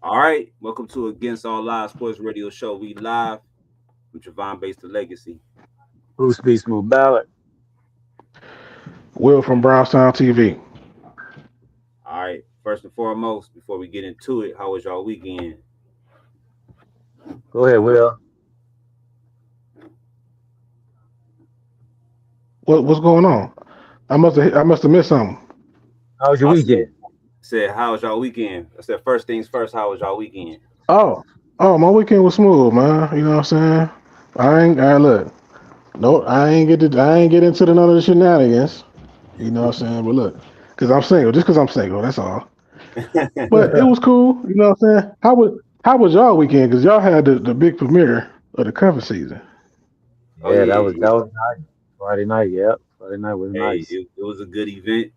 All right, welcome to Against All Live Sports Radio Show. We live from Javon Base to Legacy. Bruce B. Smooth Ballard. Will from Brownstown TV. All right, first and foremost, before we get into it, how was y'all weekend? Go ahead, Will. What's going on? I must have missed something. How was your I said, weekend? how was y'all weekend? I said, first things first, how was y'all weekend? Oh, my weekend was smooth, man. You know what I'm saying? I look. No, I ain't get into none of the shenanigans. You know what I'm saying? But look, cause I'm single, just cause I'm single, that's all. But it was cool. You know what I'm saying? How was y'all weekend? Cause y'all had the big premiere of the cover season. Oh Yeah, that yeah, was yeah. that was nice. Friday night, yep. Friday night was Hey, nice. it was a good event.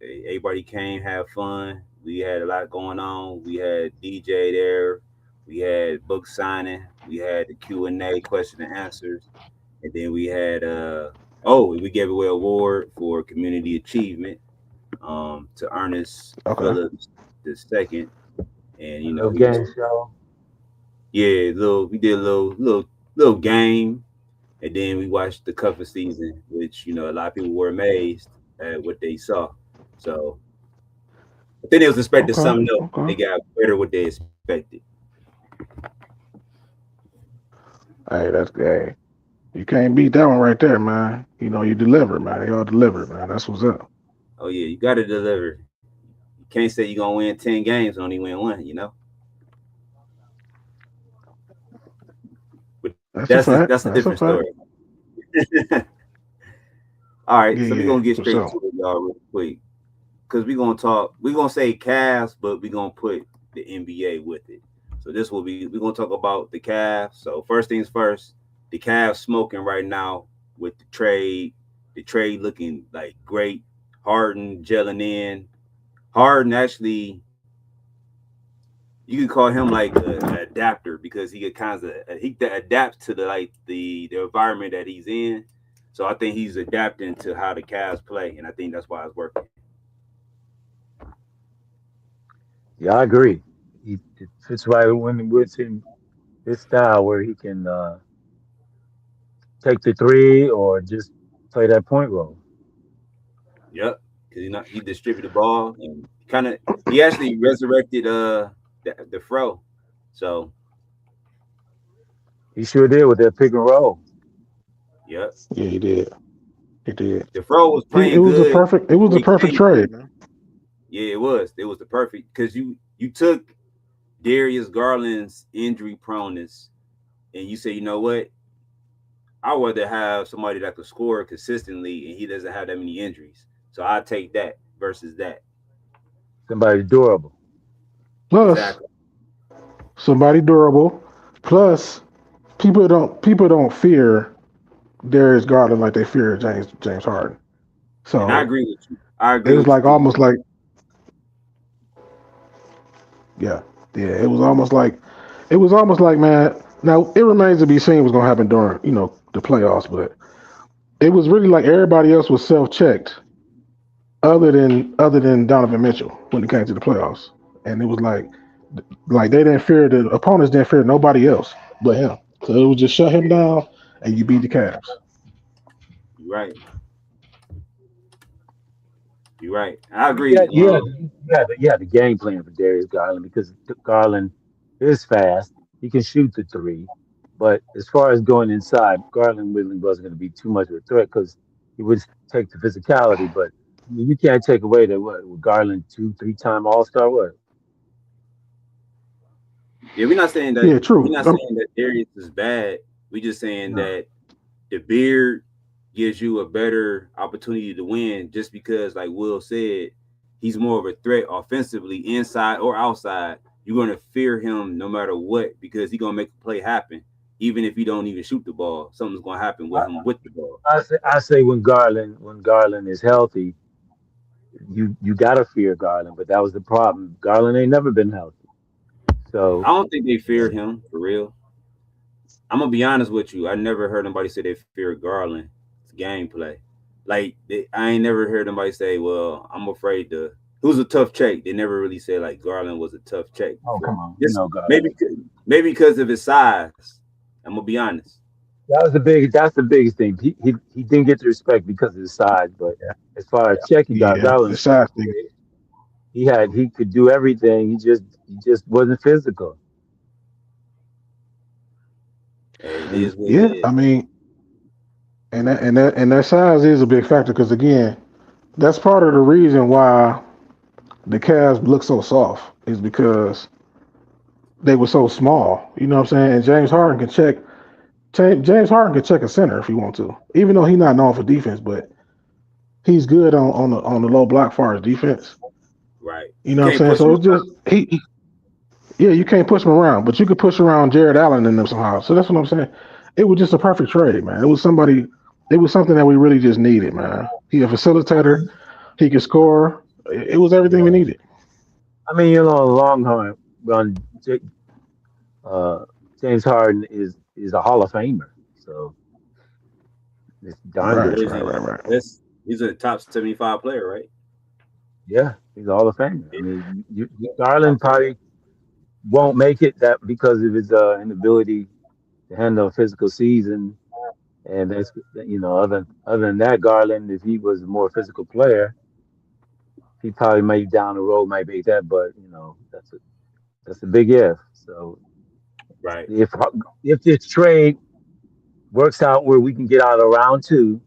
Hey, everybody came, have fun. We had a lot going on. We had DJ there. We had book signing. We had the Q&A, question and answers. And then we had we gave away award for community achievement to Ernest Okay. Phillips the second. And Little he was game show. we did a little game, and then we watched the cover season, which a lot of people were amazed at what they saw. So I think they was expecting Okay. something else. Okay. They got better what they expected. Hey. You can't beat that one right there, man. You know, you deliver, man. Y'all deliver, man. That's what's up. Oh yeah, you got to deliver. You can't say you're gonna win 10 games and only win one. But That's a that's a fact. different That's a story. fact. All right, Yeah, so we're yeah, gonna get for straight sure. to it, y'all, real quick. Because we're gonna say Cavs, but we're gonna put the NBA with it. So we're gonna talk about the Cavs. So first things first, the Cavs smoking right now with the trade looking like great. Harden gelling in. Harden actually, you could call him like an adapter because he adapts to the environment that he's in. So I think he's adapting to how the Cavs play, and I think that's why it's working. Yeah, I agree. It fits right when it's in his style where he can take the three or just play that point role. Yep, because he distributed the ball and he actually resurrected the fro. So He sure did with that pick and roll. yep, Yeah, he did. He did. the fro was It playing was the good perfect. It was before the he perfect came here. trade, man. Yeah, it was the perfect because you took Darius Garland's injury proneness and you say, you know what, I would rather have somebody that could score consistently and he doesn't have that many injuries. So I take that versus that. Somebody durable. Plus, Exactly. somebody durable. Plus, people don't fear Darius Garland like they fear James Harden. And I So agree with you. I it agree was with you like too. almost like yeah, yeah. It was almost like man. Now it remains to be seen what's gonna happen during the playoffs, but it was really like everybody else was self checked other than Donovan Mitchell when it came to the playoffs, and it was like they didn't fear the opponents didn't fear nobody else but him. So it was just shut him down and you beat the Cavs. You're right. You're right. I Yeah, agree. you had the game plan for Darius Garland because Garland is fast. He can shoot the three, but as far as going inside, Garland really wasn't going to be too much of a threat because he would take the physicality. But I mean, you can't take away that what Garland 2, 3 time All Star. What Yeah, Yeah, we're true. not saying that Darius is bad. We just saying no. that the beard gives you a better opportunity to win just because, like Will said, he's more of a threat offensively, inside or outside. You're gonna fear him no matter what because he's gonna make a play happen. Even if he don't even shoot the ball, something's gonna happen with I, him with the ball. I say when Garland is healthy, you gotta fear Garland. But that was the problem. Garland ain't never been healthy, I so don't think they you feared him for real. I'm gonna be honest with you. I never heard nobody say they fear Garland's gameplay. I ain't never heard nobody say, "Well, I'm afraid to." who's a tough check. They never really said like Garland was a tough check Oh, before. come on. You Just know, God. maybe because of his size. I'm gonna be honest. That's the biggest thing. He didn't get the respect because of his size, but as far as checking guys, Yeah, the Garland, size thing. he could do everything. He just wasn't physical. Hey, it And is what it Yeah, I is. mean, and that size is a big factor because again, that's part of the reason why the Cavs look so soft is because they were so small. You know what I'm saying? And James Harden can check a center if he want to, even though he's not known for defense, but he's good on the low block far as defense. Right. You You know what I'm can't saying? push So him it's just yeah, you can't push him around, but you could push around Jared Allen and them somehow. So that's what I'm saying. It was just a perfect trade, man. It was something that we really just needed, man. He a facilitator, he could score. It was everything we yeah, needed. I mean, in the long run, uh, James Harden is a Hall of Famer, so it's darn Right, What good. is right, he? right, right. He's a top 75 player, right? Yeah, he's a Hall of Famer. I Yeah, mean, top Garland 10. probably won't make it that because of his inability to handle a physical season. And that's other than that, Garland, if he was a more physical player, he probably might down the road might make that. But that's a big if. So Right. if if this trade works out where we can get out of round two,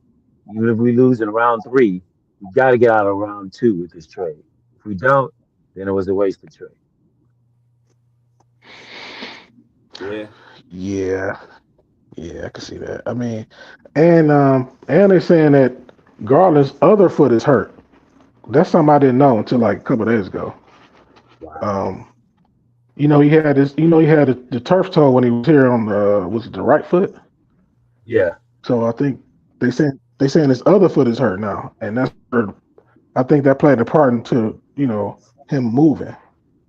even if we lose in round three, we got to get out of round two with this trade. If we don't, then it was a wasted trade. Yeah. Yeah, yeah, I can see that. I mean, and they're saying that Garland's other foot is hurt. That's something I didn't know until like a couple of days ago. Wow. Um, he had the turf toe when he was here on the was it the right foot? Yeah. Yeah, So I think they saying his other foot is hurt now, and I think that played a part into him moving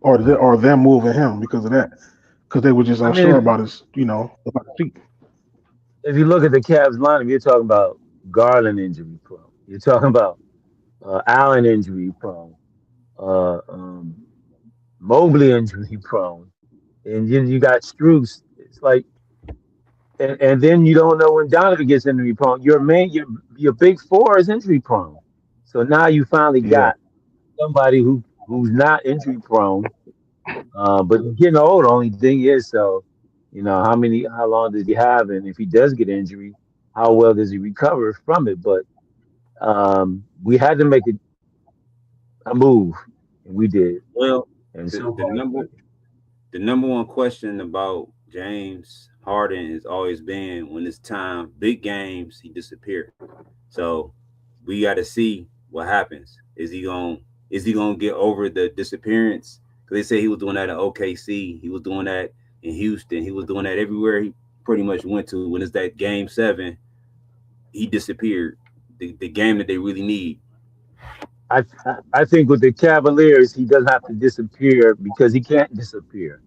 or them moving him because of that because they were just I mean, unsure about his about his feet. if you look at the Cavs lineup, you're talking about Garland injury prone. You're talking about Allen injury prone. Uh, um, Mobley injury prone, and then you got Strus. It's like, and then you don't know when Donovan gets injury prone. Your big four is injury prone. So now you finally Yeah, got somebody who's not injury prone, but getting old. Only thing is, so how long does he have, and if he does get injury, how well does he recover from it? But we had to make a move, and we did, Well, and the, so the far, number good. the number one question about James Harden has always been when it's time, big games, he disappeared. So we got to see what happens. Is he gonna get over the disappearance? Because they say he was doing that in OKC, he was doing that in Houston, he was doing that everywhere he pretty much went to. When it's that game 7, he disappeared. The game that they really need. I think with the Cavaliers, he doesn't have to disappear because he can't disappear.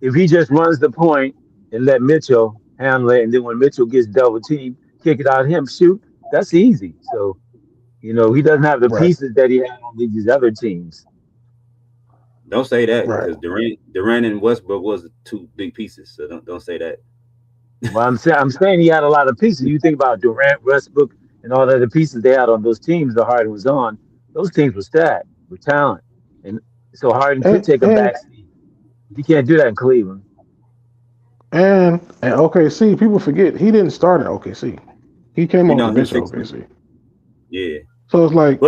If he just runs the point and let Mitchell handle it, and then when Mitchell gets double teamed, kick it out him, shoot, that's easy. So, he doesn't have the right, pieces that he had on these other teams. Don't say that right. because Durant and Westbrook was the two big pieces. So don't say that. Well, I'm saying he had a lot of pieces. You think about Durant, Westbrook, and all the other pieces they had on those teams the Harden was on. Those teams were stacked with talent, and so Harden could And take a and back seat. He can't do that in Cleveland. and OKC, people forget he didn't start at OKC. He came You off know the he bench at fixed it. OKC. Yeah, So it's like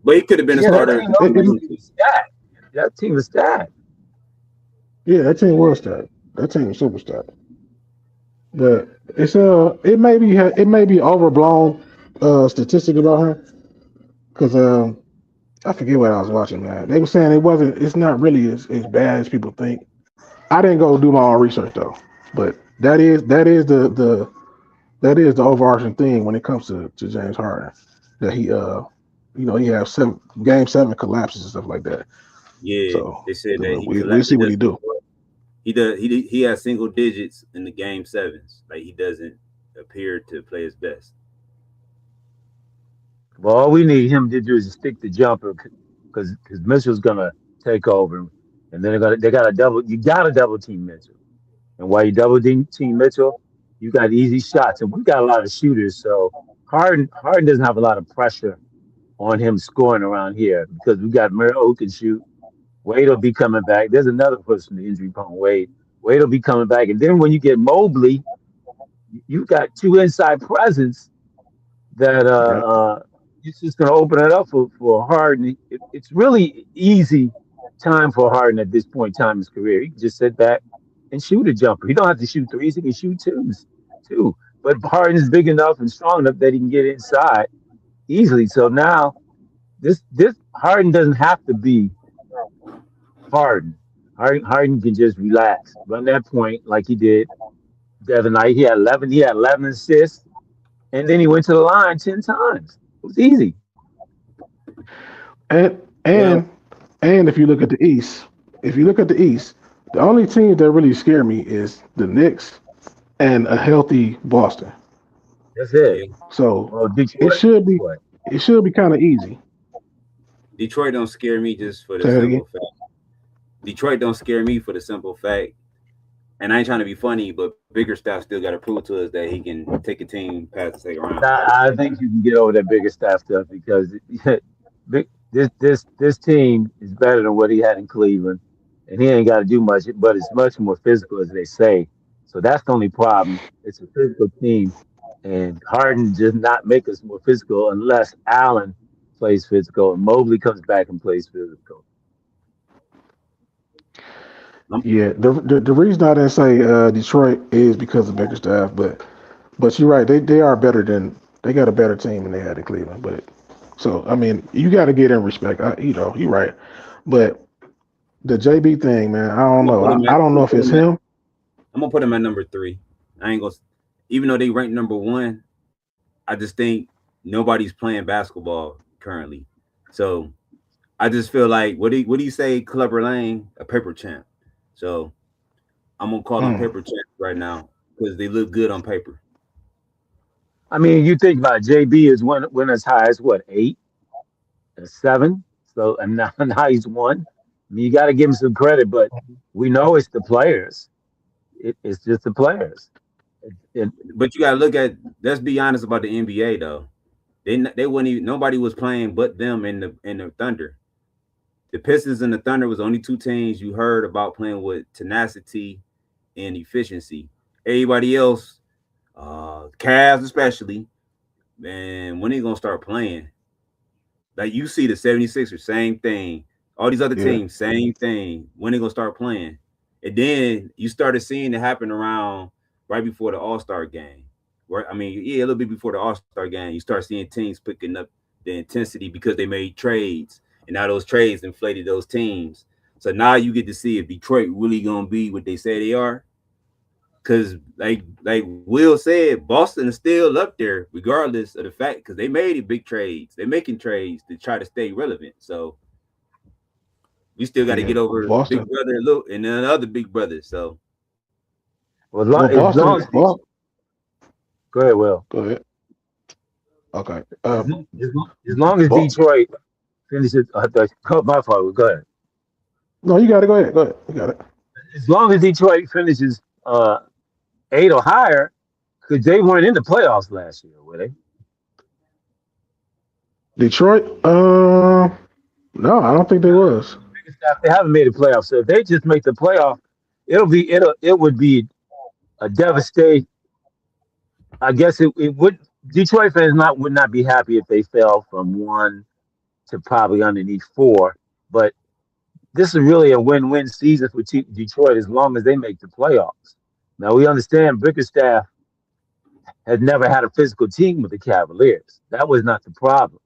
but he could have been a Yeah, that starter. team, it, that it, team was stacked. That team was stacked. yeah, that team was stacked. That team was super stacked. But it may be overblown statistic about him because I forget what I was watching, man. They were saying it's not really as bad as people think. I didn't go do my own research though, but that is the overarching thing when it comes to James Harden that he has game 7 collapses and stuff like that. Yeah, So they said that he we'll collapsed. see what he do. He does. He has single digits in the game 7s. Like he doesn't appear to play his best. Well, all we need him to do is stick the jumper. because Mitchell's gonna take over, and then they got to double. You got to double team Mitchell, and while you double team Mitchell, you got easy shots, and we got a lot of shooters. So Harden doesn't have a lot of pressure on him scoring around here because we got Murray who can shoot. Wade will be coming back. There's another person, the injury prone Wade. Wade will be coming back, and then when you get Mobley, you got two inside presence that Yeah. it's just going to open it up for Harden. It's really easy time for Harden at this point in time in his career. He can just sit back and shoot a jumper. He don't have to shoot threes. He can shoot twos too. But Harden is big enough and strong enough that he can get inside easily. So now this Harden doesn't have to be Harden. Harden can just relax, run that point like he did the other night. He had 11. He had 11 assists, and then he went to the line 10 times. It was easy. And Well, and if you look at the East, the only team that really scare me is the Knicks and a healthy Boston. That's it. yeah, So Well, it should be Detroit. kind of easy. Detroit don't scare me just for the Say that again. simple fact. Detroit don't scare me for the simple fact, and I ain't trying to be funny, but Biggerstaff still got to prove to us that he can take a team past the second round. I think you can get over that bigger staff stuff because this team is better than what he had in Cleveland, and he ain't got to do much, but it's much more physical, as they say. So that's the only problem. It's a physical team, and Harden does not make us more physical unless Allen plays physical and Mobley comes back and plays physical. Yeah, the reason I didn't say Detroit is because of Bickerstaff, but you're right. They are better than they got a better team than they had in Cleveland. But so I mean, you got to get in respect. You're right. But the JB thing, man, I don't know. I don't know if it's him. I'm gonna put him at number 3. I ain't gonna, even though they rank number 1, I just think nobody's playing basketball currently. So I just feel like what do you say, Clubber Lane, a paper champ. So I'm gonna call them paper champs right now because they look good on paper. I mean, you think about JB is went as high as what 8, 7. So and now he's 1. I mean, you got to give him some credit, but we know it's the players. It's just the players. But you gotta look at. Let's be honest about the NBA though. They wouldn't even. Nobody was playing but them in the Thunder. The Pistons and the Thunder was the only 2 teams you heard about playing with tenacity and efficiency. Everybody else, Cavs especially, man, when they gonna start playing? Like you see the 76ers, same thing. All these other teams, same thing. When they gonna start playing? And then you started seeing it happen around right before the All-Star game. Right? I mean, yeah, a little bit before the All-Star game, you start seeing teams picking up the intensity because they made trades. And now those trades inflated those teams. So now you get to see if Detroit really gonna be what they say they are. Because like Will said, Boston is still up there, regardless of the fact, because they made it big trades. They're making trades to try to stay relevant. So we still got to get over Boston. Big Brother and Luke and then the other big brothers. So Well, as long as go ahead, Will. Go ahead. Okay. As long as Detroit finishes, my fault. Go ahead. No, you got it. Go ahead. You got it. As long as Detroit finishes 8 or higher, because they weren't in the playoffs last year, were they? Detroit? No, I don't think they was. They haven't made the playoffs. So if they just make the playoff, it would be a devastation. I guess it would. Detroit fans would not be happy if they fell from 1 to probably underneath 4. But this is really a win-win season for Detroit as long as they make the playoffs. Now we understand Bickerstaff has never had a physical team with the Cavaliers. That was not the problem.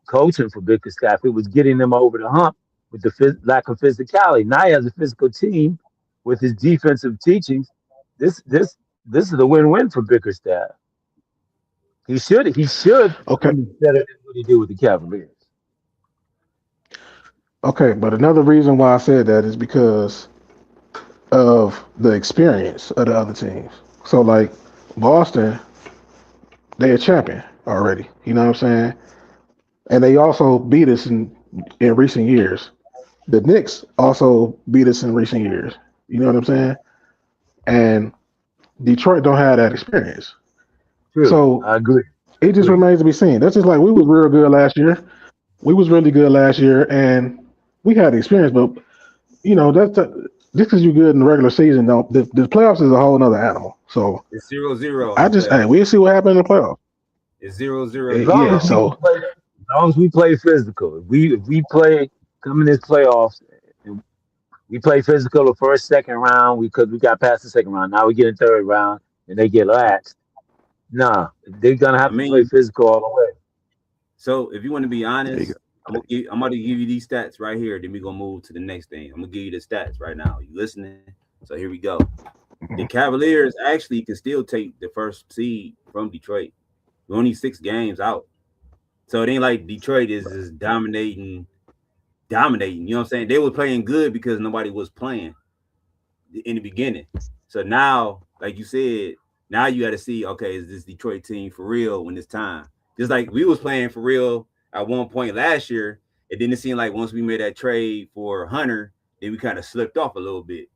Coaching for Bickerstaff, it was getting them over the hump with the lack of physicality. Now he has a physical team with his defensive teachings. This is a win-win for Bickerstaff. He should Okay. better than what he did with the Cavaliers. Okay, but another reason why I said that is because of the experience of the other teams. So like Boston, they're a champion already. You know what I'm saying? And they also beat us in in recent years. The Knicks also beat us in recent years. You know what I'm saying? And Detroit don't have that experience. True. So I agree. it just remains to be seen. That's just like we was real good last year. We was really good last year, and we had the experience. But just because you're good in the regular season, don't the playoffs is a whole other animal. So It's 0-0. we'll see what happens in the playoffs. It's 0-0. As long Yeah. as we So play, as long as we play physical, if we play come in this playoffs, and we play physical the first, second round, because we got past the second round. Now we get in third round and they get laxed. Nah, they're gonna have to play physical all the way. So if you want to be there honest, you go. I'm going to give you these stats right here. Then we're going to move to the next thing. I'm going to give you the stats right now. You listening? So here we go. The Cavaliers actually can still take the first seed from Detroit. We're only 6 games out. So it ain't like Detroit is just dominating. You know what I'm saying? They were playing good because nobody was playing in the beginning. So now, like you said, now you got to see, okay, is this Detroit team for real when it's time? Just like we was playing for real at one point last year, it didn't seem like once we made that trade for Hunter, then we kind of slipped off a little bit.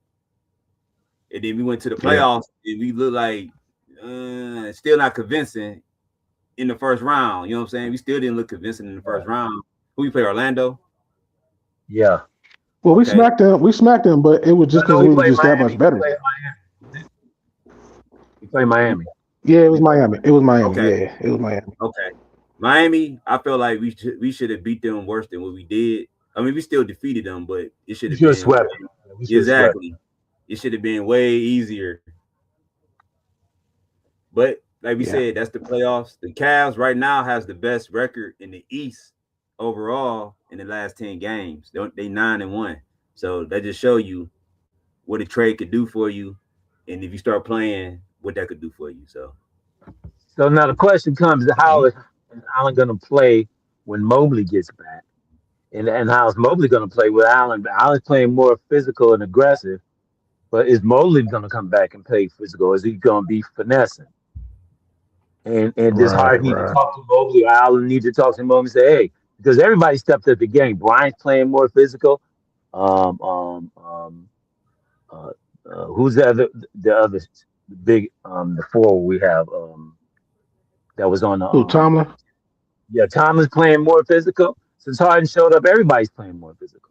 And then we went to the playoffs and we looked like still not convincing in the first round. You know what I'm saying? We still didn't look convincing in the first round. Who we play? Orlando? Yeah. Well, we smacked them, but it was just because we were just that much better. We play Miami. Yeah, it was Miami. Okay. Yeah, it was Miami. Okay. Miami, I feel like we should have beat them worse than what we did. I mean, we still defeated them, but it should have been swept. Exactly. It should have been way easier. But like we said, that's the playoffs. The Cavs right now has the best record in the East overall in the last 10 games. They 9-1. So that just show you what a trade could do for you, and if you start playing, what that could do for you. So now the question comes: how is Allen going to play when Mobley gets back, and how is Mobley going to play with Allen? Allen's playing more physical and aggressive, but is Mobley going to come back and play physical? Is he going to be finessing? And does Harden need to talk to Mobley, or Allen need to talk to Mobley and say, hey, because everybody stepped up the game. Bryant's playing more physical. Who's the other big the four we have that was on the Tomlin? Yeah, Tomlin's playing more physical. Since Harden showed up, everybody's playing more physical.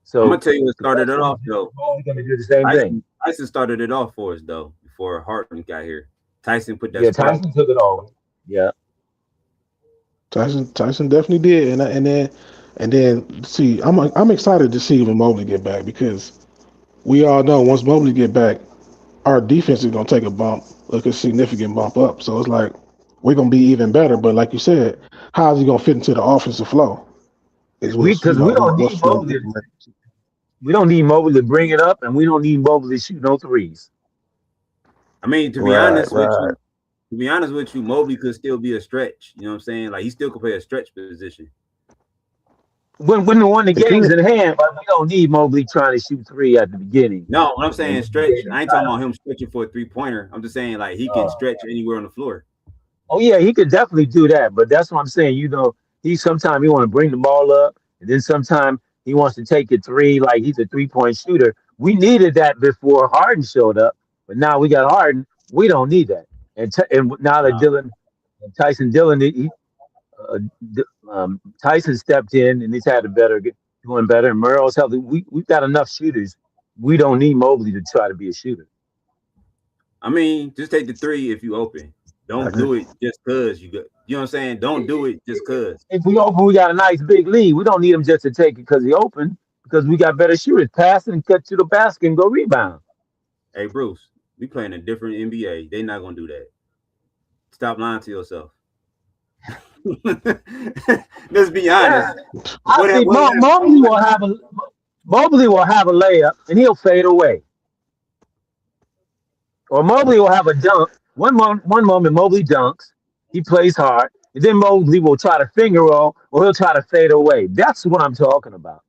So I'm gonna tell you what started it off though. We're gonna do the same thing. Tyson started it off for us though before Harden got here. Tyson put that. Yeah, Tyson took it over. Yeah. Tyson definitely did, and then see, I'm excited to see when Mobley get back, because we all know once Mobley get back, our defense is gonna take a significant bump up. So it's like we're gonna be even better. But like you said, how is he gonna fit into the offensive flow? Because we don't need Mobley. We don't need Mobley to bring it up, and we don't need Mobley to shoot no threes. I mean, to be honest with you, Mobley could still be a stretch. You know what I'm saying? Like he still could play a stretch position. When the game's in hand, but we don't need Mobley trying to shoot three at the beginning. No, when I'm saying stretch, I ain't talking about him stretching for a 3-pointer. I'm just saying like he can stretch anywhere on the floor. Oh yeah, he could definitely do that. But that's what I'm saying. You know, sometimes he want to bring the ball up, and then sometimes he wants to take a three, like he's a 3-point shooter. We needed that before Harden showed up, but now we got Harden. We don't need that. And now that Tyson Dillon, Tyson stepped in and he's had doing better. And Merle's healthy. We've got enough shooters. We don't need Mobley to try to be a shooter. I mean, just take the three if you open. Don't do it just because you got. You know what I'm saying? Don't do it just because. If we open, we got a nice big lead. We don't need him just to take it because he open, because we got better shooters. Pass and cut to the basket and go rebound. Hey, Bruce, we playing a different NBA. They not going to do that. Stop lying to yourself. Let's be honest. Mobley will have a layup and he'll fade away. Or Mobley will have a dunk. One moment Mobley dunks, he plays hard, and then Mobley will try to finger roll or he'll try to fade away. That's what I'm talking about.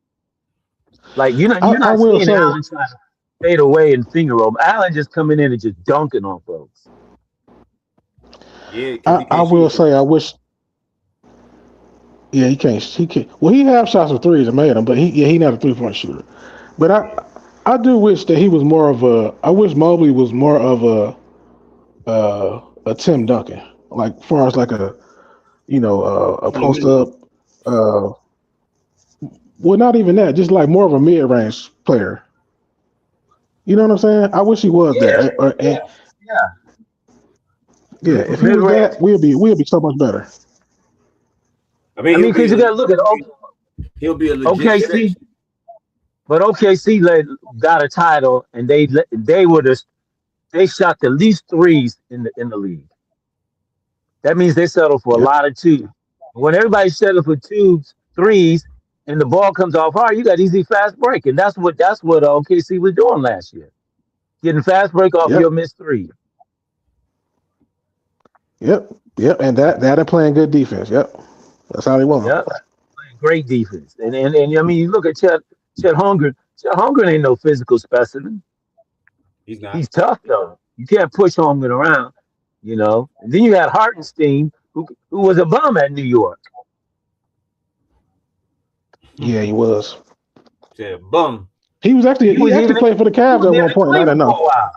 Like you're not seeing Allen trying to fade away and finger roll. Allen just coming in and just dunking on folks. Yeah, I will say I wish Yeah, he can't. He can't. Well, he have shots for threes and made them, but he not a 3-point shooter. But I do wish that he was more of a. I wish Mobley was more of a Tim Duncan, like far as like a On the post mid. up. Uh, well, not even that. Just like more of a mid range player. You know what I'm saying? I wish he was Yeah, that. And yeah. yeah, if he Mid was range. that, we'd be so much better. I mean, I mean, because you got to look at he'll be a legit OKC, six. but OKC got a title, and they shot the least threes in the league. That means they settle for a Yep. lot of twos. When everybody settles for twos, threes, and the ball comes off hard, you got easy fast break, and that's what OKC was doing last year, getting fast break off Yep. your missed three. Yep. Yep. And that and playing good defense. Yep. That's how they won. Yep, great defense, and I mean, you look at Chet Holmgren. Chet Holmgren ain't no physical specimen. He's not. He's tough though. You can't push Holmgren around, And then you had Hartenstein, who was a bum at New York. Yeah, he was. Said bum. He He was actually even played for the he Cavs was at even one in point, and I didn't Cleveland for know. a while.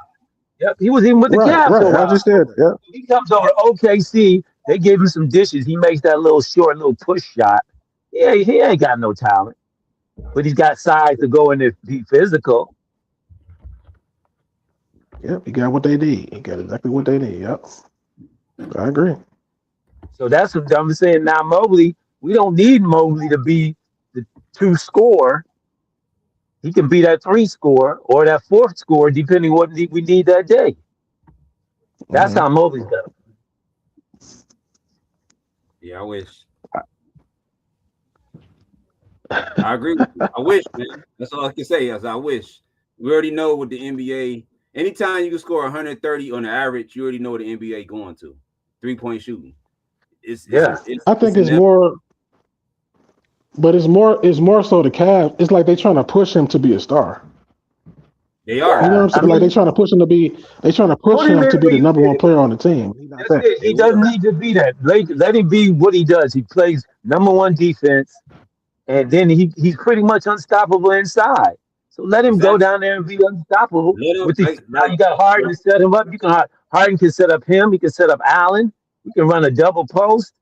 Yep, he was even with the Right, Cavs for right. a I while. just said, yep. He comes over to OKC. They give him some dishes. He makes that little short, little push shot. Yeah, he ain't got no talent, but he's got size to go in there be physical. Yep, he got what they need. He got exactly what they need. Yep. I agree. So that's what I'm saying. Now Mobley, we don't need Mobley to be the two scorer. He can be that three scorer or that fourth scorer, depending what we need that day. That's Hmm. how Mobley's done. Yeah, I wish. I agree with you. I wish, man. That's all I can say. Is I wish. We already know what the NBA. Anytime you can score 130 on the average, you already know what the NBA going to. 3-point shooting. Yeah. I It's think it's inevitable. more, but it's more so the Cavs. It's like they trying to push him to be a star. They You are. know what I'm I saying? Like mean, they trying to push put him him in to be where the you number fit one him. player on the team. He's not That's that. it. They He doesn't will. need to be that. Let him be what he does. He plays number one defense, and then he's pretty much unstoppable inside. So let him go Exactly. down there and be unstoppable. Let them With the now like you got Harden to set him up. Harden can set up him. He can set up Allen. We can run a double post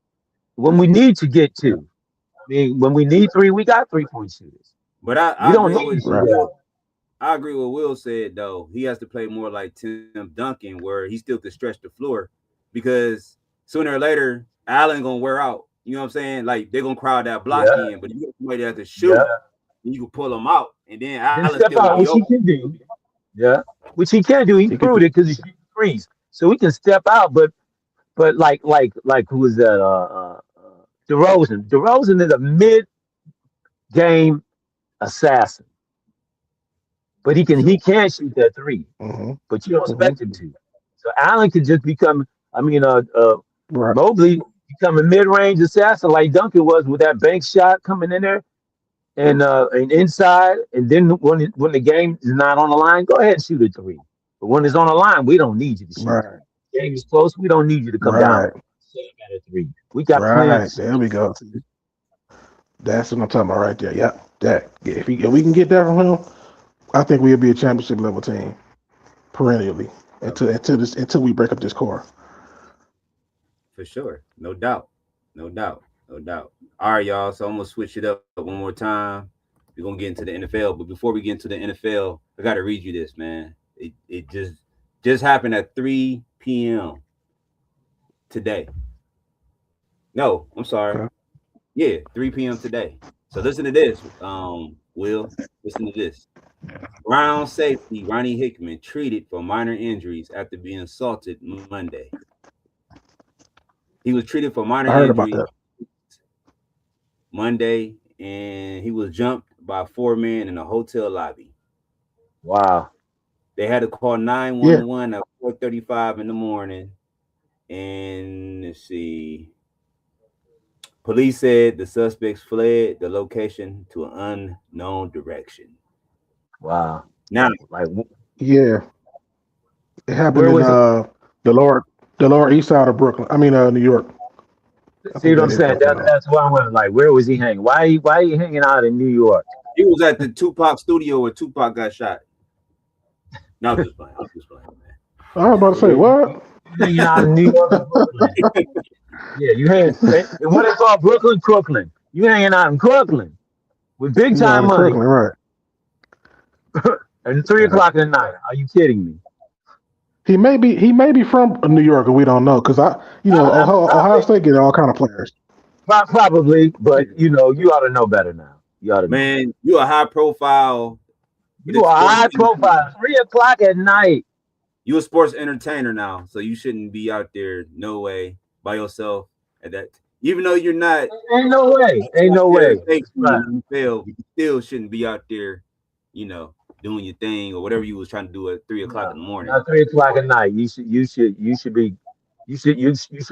when we need to get Yeah. to. I mean, when we need three, we got 3-point shooters. but We I don't agree need with to shoot Right. that. I agree with Will said though. He has to play more like Tim Duncan, where he still could stretch the floor, because sooner or later Allen gonna wear out. You know what I'm saying? Like they're gonna crowd that block Yeah, in, but you get somebody that has to shoot, yeah. and you can pull them out, and then Then Allen step still gonna out, be which he open. can do. Yeah, which he can do. He He could proved do. it because he shoots threes, so he can step out. But like who is that? DeRozan. DeRozan is a mid-game assassin, but he can shoot that three, Hmm. but you don't Hmm. expect him to. So Allen could just become. I mean, Right. Mobley become a mid-range assassin like Duncan was with that bank shot coming in there and inside, and then when the game is not on the line, go ahead and shoot a three. But when it's on the line, we don't need you to shoot three. Right. Game is close. We don't need you to come down Right. set up at a three. We got plenty of Right. There we go. That's what I'm talking about right there. Yep. That. Yeah, if we can get that from him, I think we'll be a championship level team perennially until we break up this core. For sure. No doubt. No doubt. No doubt. All right, y'all. So I'm gonna switch it up one more time. We're gonna get into the NFL. But before we get into the NFL, I gotta read you this, man. It just happened at 3 p.m. today. No, I'm sorry. Okay. Yeah, 3 p.m. today. So listen to this. Will, listen to this. Brown safety Ronnie Hickman treated for minor injuries after being assaulted Monday. He was treated for minor I heard about injuries that. Monday, and he was jumped by 4 men in a hotel lobby. Wow. They had to call Yeah. 911 at 4:35 in the morning. And let's see. Police said the suspects fled the location to an unknown direction. Wow. Now, Like Yeah. It happened where in was it? the lower east side of Brooklyn. I mean New York. I See think what that I'm is saying? Buffalo. That's why I went like, where was he hanging? Why he hanging out in New York? He was at the Tupac studio where Tupac got shot. No, I'm just playing. I'm just playing, man. I was about to say You what? hanging out in New York or Brooklyn? Yeah, you hang. And what they call Brooklyn, Crooklyn. You hanging out in Crooklyn with big You time on money Crooklyn, right? and 3 o'clock in the night. Are you kidding me? He may be from New York, and we don't know because Ohio Probably, State get all kind of players. probably, but you ought to know better now. You ought to know better. Man, you a high profile You with are sports. high profile. 3 o'clock at night. You a sports entertainer now, so you shouldn't be out there no way by yourself at that. Even though you're not, Ain't no way. Ain't no way. Thanks, Right. you fail. You still shouldn't be out there, doing your thing or whatever you was trying to do at 3 o'clock in the morning. Not 3 o'clock at night. You should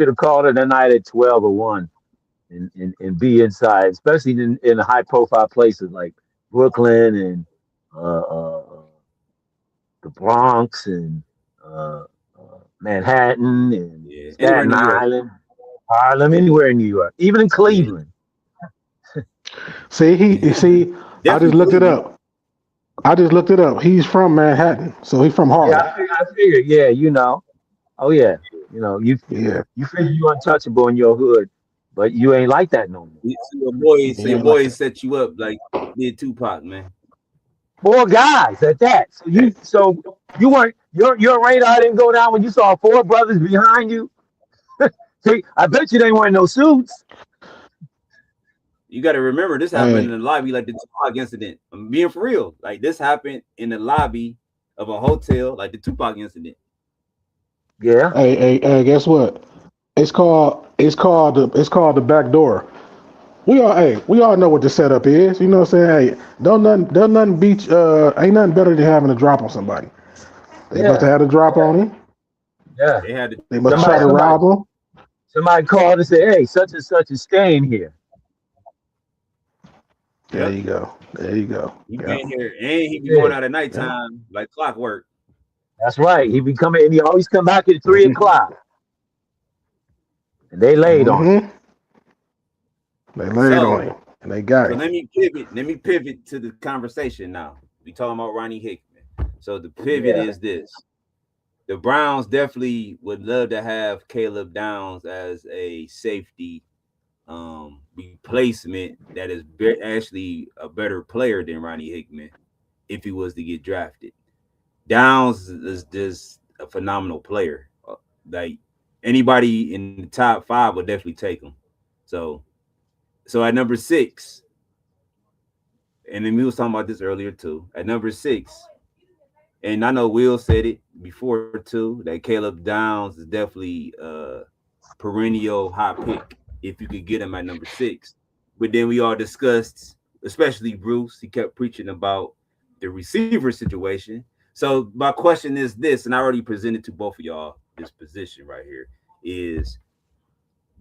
have called it a night at 12 or 1 and be inside, especially in high profile places like Brooklyn and uh, uh, the Bronx and Manhattan and Yeah, anywhere in Staten New York. Island, Harlem, anywhere in New York, even in Cleveland. See, I just Definitely looked it Cleveland. up. He's from Manhattan, so he's from Harlem. Yeah, I figured. Yeah. Oh yeah. You Yeah. figure you untouchable in your hood, but you ain't like that no more. So your boys set you up like did Tupac, man. 4 guys at that. So you weren't your radar didn't go down when you saw 4 brothers behind you. See, I bet you they weren't no suits. You got to remember this happened Hey. in the lobby, like the Tupac incident. I'm being for real. Like this happened in the lobby of a hotel, like the Tupac incident. Yeah. Hey, guess what? It's called the back door. We all know what the setup is. You know what I'm saying? Hey, don't nothing beat ain't nothing better than having a drop on somebody. They must have had a drop on him. Yeah. They had to. They must have tried to rob him. Somebody called and said, "Hey, such and such is staying here." There you go. He Yeah. been here, and he be going out at nighttime like clockwork. That's right. He be coming, and he always come back at 3 o'clock. And they laid on him. They laid on him, and they got So him. let me pivot to the conversation now. We talking about Ronnie Hickman. So the pivot is this: the Browns definitely would love to have Caleb Downs as a safety replacement that is actually a better player than Ronnie Hickman if he was to get drafted. Downs is just a phenomenal player. Like anybody in the top 5 would definitely take him. So at number 6, and then we was talking about this earlier too. At number 6, and I know Will said it before too, that Caleb Downs is definitely a perennial hot pick if you could get him at number 6. But then we all discussed, especially Bruce, he kept preaching about the receiver situation. So my question is this, and I already presented to both of y'all this position right here, is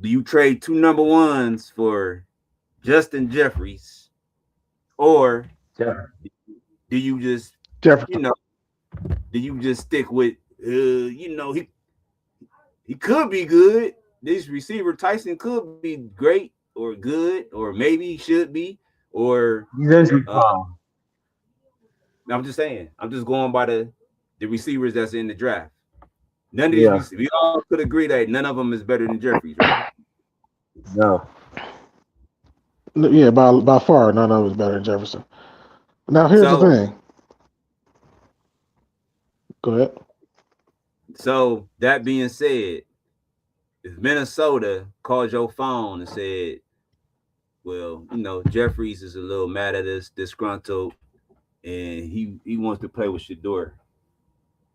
do you trade 2 number 1s for Justin Jeffries, or do you just Jefferson. do you just stick with he could be good. This receiver Tyson could be great or good, or maybe he should be, or He's injury prone. I'm just saying. I'm just going by the receivers that's in the draft. None of these we all could agree that none of them is better than Jeffries, right? No. Yeah, by far, none of us better than Jefferson. Now here's the thing. Go ahead. So that being said, if Minnesota called your phone and said, well, Jeffries is a little mad at us, disgruntled, and he wants to play with Shedeur.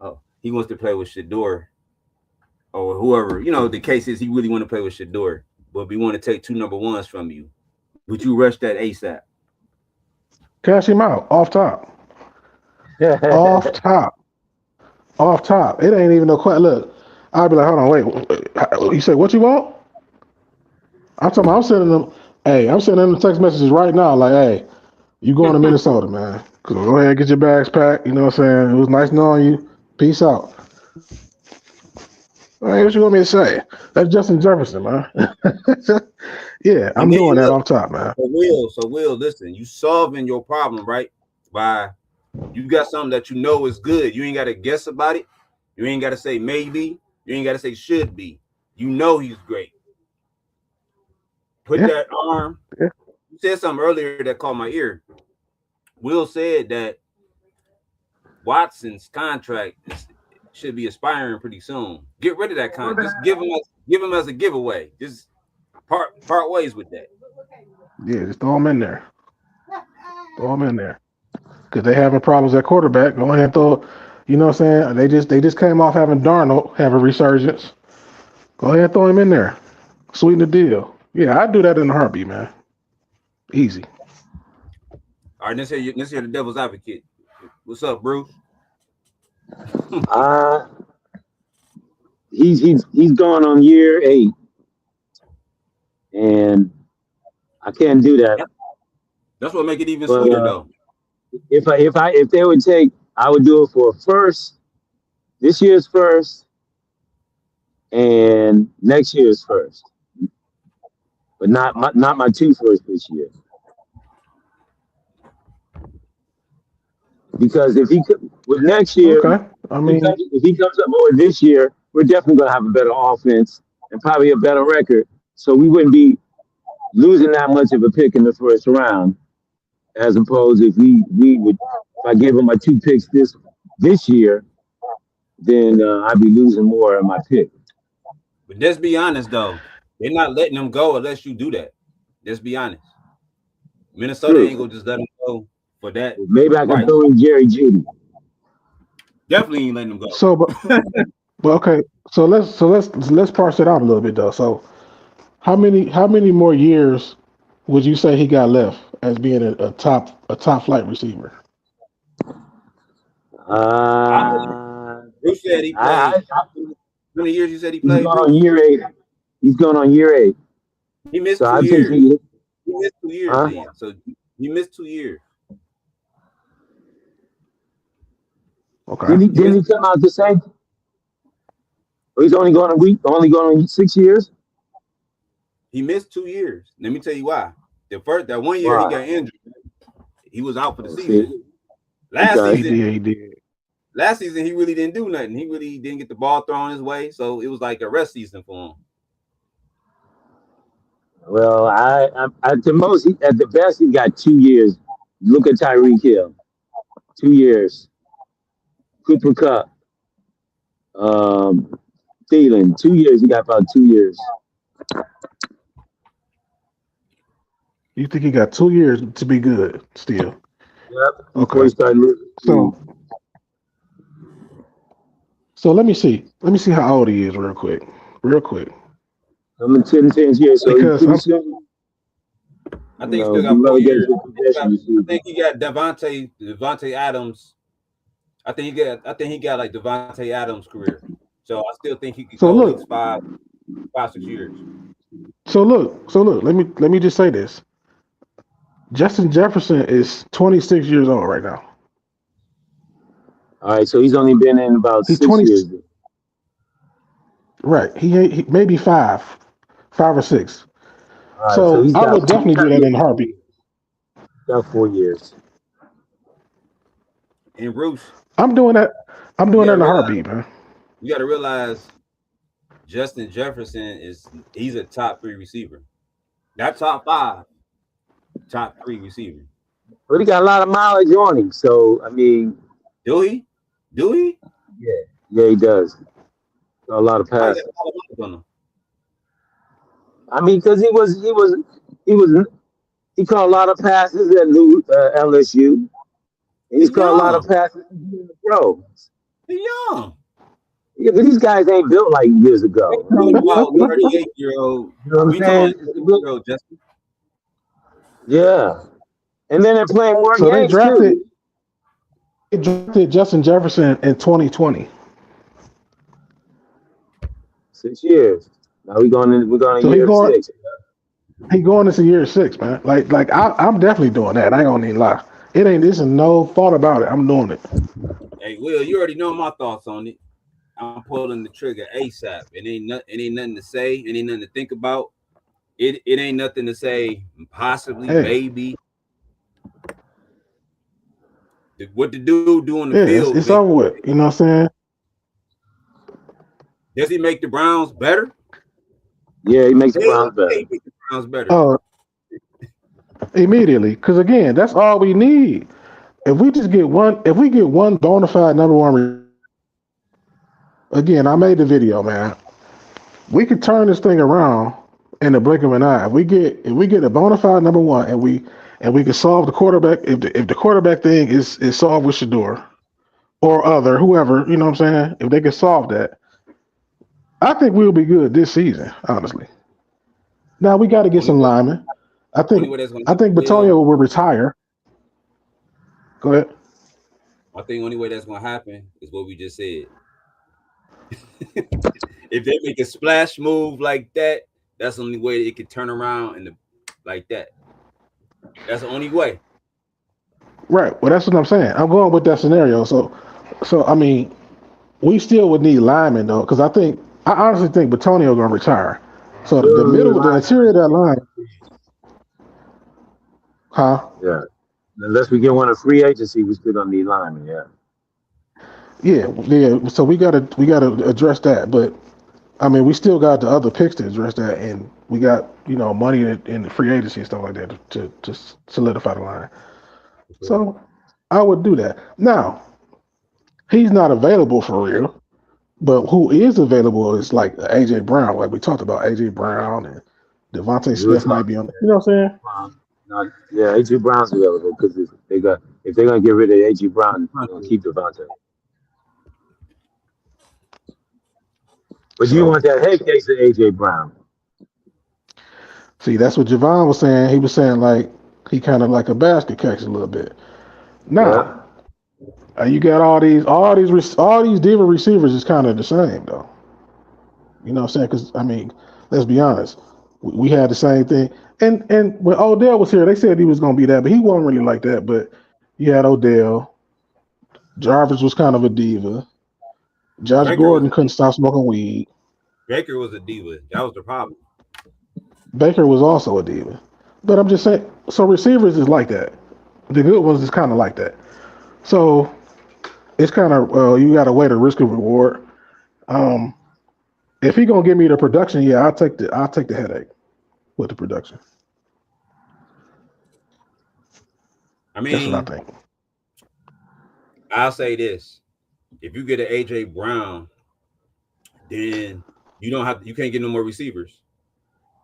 Oh, he wants to play with Shedeur, or whoever. The case is he really want to play with Shedeur, but we want to take 2 number 1s from you. Would you rush that ASAP? Cash him out off top. Off top. It ain't even no question. Look, I'd be like, hold on, wait. You say what you want? I'm sending them. Hey, I'm sending them text messages right now. Like, hey, you going to Minnesota, man? Go ahead, get your bags packed. You know what I'm saying? It was nice knowing you. Peace out. Hey, what you want me to say? That's Justin Jefferson, man. Yeah, I'm And then doing that look, off top, man. so Will, listen, you solving your problem, right? By you got something that you know is good. You ain't got to guess about it. You ain't got to say maybe. You ain't got to say should be. You know he's great. Put Yeah, that arm. yeah. You said something earlier that caught my ear. Will said that Watson's contract should be expiring pretty soon. Get rid of that contract. Just give him as a giveaway. Just part ways with that. Yeah, just throw him in there. Throw him in there. Because they having problems at quarterback. Go ahead and throw. You know what I'm saying? They just came off having Darnold have a resurgence. Go ahead and throw him in there. Sweeten the deal. Yeah, I'd do that in a heartbeat, man. Easy. All right, let's hear the devil's advocate. What's up, Bruce? Uh he's gone on year 8, and I can't do that. That's what make it even But sweeter, though. if they would take, I would do it for this year's first, and next year's first, but not my two first this year. Because if he could with next year, Okay. I mean, if he comes up over this year, we're definitely going to have a better offense and probably a better record. So we wouldn't be losing that much of a pick in the first round, as opposed if I gave him my 2 picks this year, then I'd be losing more of my pick. But let's be honest, though. They're not letting them go unless you do that. Let's be honest. Minnesota True. ain't gonna just let them go for that. Maybe I can Right. throw in Jerry Judy. Definitely ain't letting them go. so but okay. So let's parse it out a little bit though. So how many more years would you say he got left as being a top flight receiver? Bruce said he played. I, How many years you said he he's played? going on Bruce? year 8. He's going on year 8. He missed So 2 I think years. he, He missed 2 years, Huh? then. So he missed 2 years. Okay. didn't he come out the same? Or he's only going on 6 years? He missed 2 years. Let me tell you why. That 1 year Why? he got injured. He was out for the Oh, season. see. Last Okay. season, He did. Last season, he really didn't do nothing. He really didn't get the ball thrown his way, so it was like a rest season for him. Well, at the best, he got 2 years. Look at Tyreek Hill, 2 years. Cooper Kupp, Thielen, 2 years. He got about 2 years. You think he got 2 years to be good still? Yep. Before Okay. he started losing. So let me see. Let me see how old he is real quick. I'm in 10 years, so Because pretty I'm- soon. I think he still got 4 relegated years. to possession. I think he got Devontae Adams. I think he got like Devontae Adams' career. So I still think he could So go look. at least 5, 6 years. So look. Let me just say this. Justin Jefferson is 26 years old right now. All right, so he's only been in about He's 6 20 years. Right. He maybe 5 or 6. All right, So he's I got- would definitely do that in a heartbeat. Got 4 years. And Bruce, I'm doing that. I'm doing Yeah, that in a realize- heartbeat, man. you got to realize Justin Jefferson he's a top 3 receiver. Not top 5, top 3 receiver. But he got a lot of mileage on him, so I mean, Do he? yeah, he does. Got a lot of I passes. got a lot of miles on him. I mean, because he caught a lot of passes at LSU. He's caught a lot of passes in the pros. He's young. Yeah, but these guys ain't built like years ago. Talking about 38-year-old. You know what We I'm talking saying? 38-year-old Justin. Yeah. And then they're playing more So they games drafted. too. They drafted Justin Jefferson in 2020. 6 years. Now we're going So he year going- 6. He going into year 6, man. Like I'm definitely doing that. I ain't gonna even lie. This is no thought about it. I'm doing it. Hey, Will, you already know my thoughts on it. I'm pulling the trigger ASAP. It ain't nothing to say. It ain't nothing to think about. It ain't nothing to say. Possibly, Hey, maybe. What the dude do on the yeah, field? it's over with. You know what I'm saying? Does he make the Browns better? Yeah, he makes the Browns better. He make the Browns better. Oh, immediately. Because again, that's all we need. If we get one bona fide number one, again, I made the video, man. We could turn this thing around in the blink of an eye. If we get a bona fide number one, and we can solve the quarterback. If the quarterback thing is solved with Shador or whoever, you know what I'm saying? If they can solve that, I think we'll be good this season. Honestly. Now we got to get some linemen. I think Batonio will retire. Go ahead. I think the only way that's gonna happen is what we just said. If they make a splash move like that, that's the only way it could turn around like that. That's the only way. Right. Well, that's what I'm saying. I'm going with that scenario. So I mean, we still would need linemen though, because I honestly think Batonio gonna retire. So the interior of that line, huh? Yeah. Unless we get one of free agency, we still gonna need linemen. Yeah. Yeah. So we gotta address that, but I mean, we still got the other picks to address that, and we got money in the free agency and stuff like that to solidify the line. So I would do that. Now he's not available for real, but who is available is like AJ Brown, like we talked about. AJ Brown and Devontae Smith might be on. You know what I'm saying? Yeah, AJ Brown's available because if they're gonna get rid of AJ Brown, they're gonna keep Devontae. But you want that head case of AJ Brown? See, that's what Javon was saying. He was saying like he kind of like a basket case a little bit. Now, you got all these diva receivers is kind of the same though. You know what I'm saying? Because I mean, let's be honest, we had the same thing. And when Odell was here, they said he was going to be that, but he wasn't really like that. But you had Odell. Jarvis was kind of a diva. Josh Gordon couldn't stop smoking weed. Baker was a diva. That was the problem. Baker was also a diva. But I'm just saying, so receivers is like that. The good ones is kind of like that. So it's kind of you got to weigh the risk and reward. If he gonna give me the production, yeah, I'll take the headache with the production. I mean, that's what I think. I'll say this: if you get an AJ Brown, then you can't get no more receivers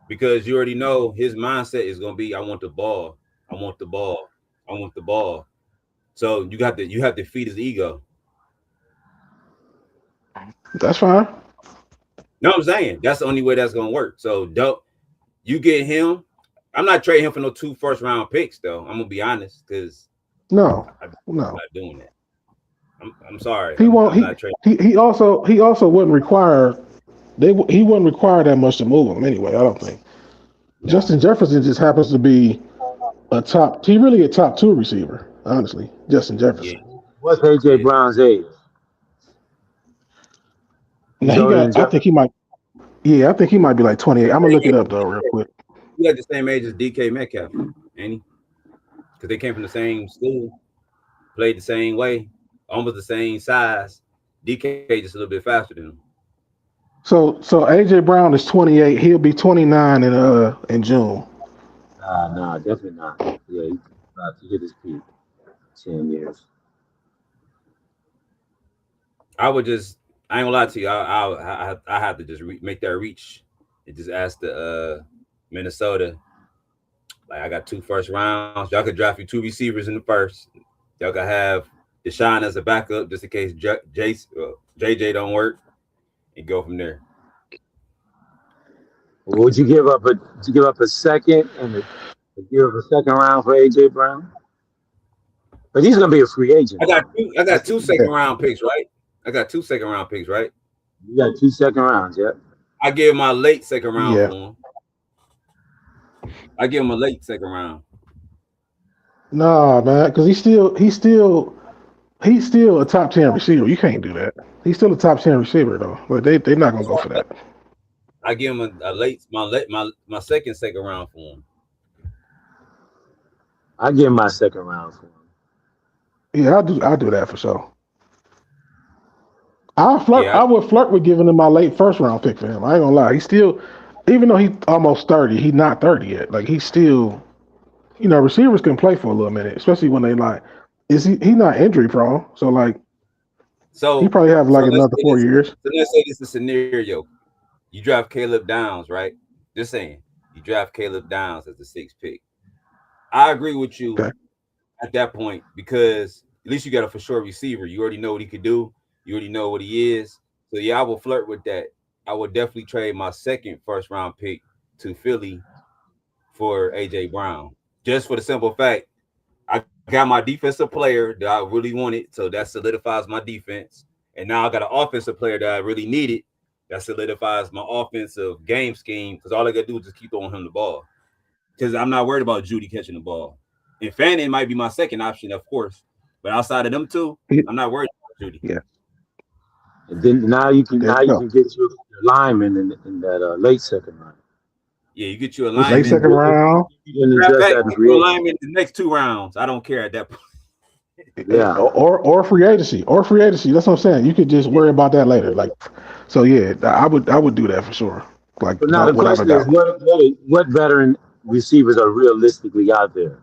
because you already know his mindset is gonna be, I want the ball, I want the ball, I want the ball. So you have to feed his ego. That's fine. No, I'm saying that's the only way that's gonna work. So you get him. I'm not trading him for no 2 first-round picks, though. I'm gonna be honest, because no, I'm not doing that. I'm sorry. He won't. He also wouldn't require. He wouldn't require that much to move him anyway. I don't think. No. Justin Jefferson just happens to be He really a top 2 receiver. Honestly, Justin Jefferson. Yeah. What's AJ Brown's age? Now I think he might. Yeah, I think he might be like 28. I'm gonna look it up though, real quick. He had the same age as DK Metcalf, ain't he? Because they came from the same school, played the same way, almost the same size. DK just a little bit faster than him. So AJ Brown is 28. He'll be 29 in June. Nah, definitely not. Yeah, he's about to hit his peak. 10 years. I ain't gonna lie to you. I have to just make that reach and just ask the Minnesota. Like, I got 2 first rounds. Y'all could draft you 2 receivers in the first. Y'all could have Deshaun as a backup just in case JJ don't work, and go from there. Would you give up a second and give up a second round for AJ Brown? But he's gonna be a free agent. I got 2 second round picks, right? I got 2 second round picks, right? You got 2 second rounds, yeah. I give my late second round for him. I give him a late second round. Nah, man, because he's still he's still a top 10 receiver. You can't do that. He's still a top 10 receiver though. But they're not gonna go for that. I give him a late my second round for him. I give him my second round for him. Yeah, I'll do that for sure. I would flirt with giving him my late first round pick for him. I ain't gonna lie. He's still, even though he's almost 30, he's not 30 yet. Like he's still, receivers can play for a little minute, especially when they like. He's not injury prone, so like he probably have like another 4 years. So let's say this is a scenario. You draft Caleb Downs, right? Just saying. You draft Caleb Downs as the 6th pick. I agree with you at that point because at least you got a for sure receiver. You already know what he could do. You already know what he is. So yeah, I will flirt with that. I would definitely trade my second first round pick to Philly for AJ Brown. Just for the simple fact, I got my defensive player that I really wanted, so that solidifies my defense. And now I got an offensive player that I really needed. That solidifies my offensive game scheme because all I gotta do is just keep throwing him the ball. Because I'm not worried about Judy catching the ball. And Fanning might be my second option, of course. But outside of them two, I'm not worried about Judy. Yeah. And then now you can get your lineman in that late second round. Yeah, you get you a lineman. Late second round. You a lineman in the next 2 rounds. I don't care at that point. Yeah. Or free agency. Or free agency. That's what I'm saying. You could just worry about that later. Like, so yeah, I would do that for sure. Like, but now the question is, what veteran receivers are realistically out there?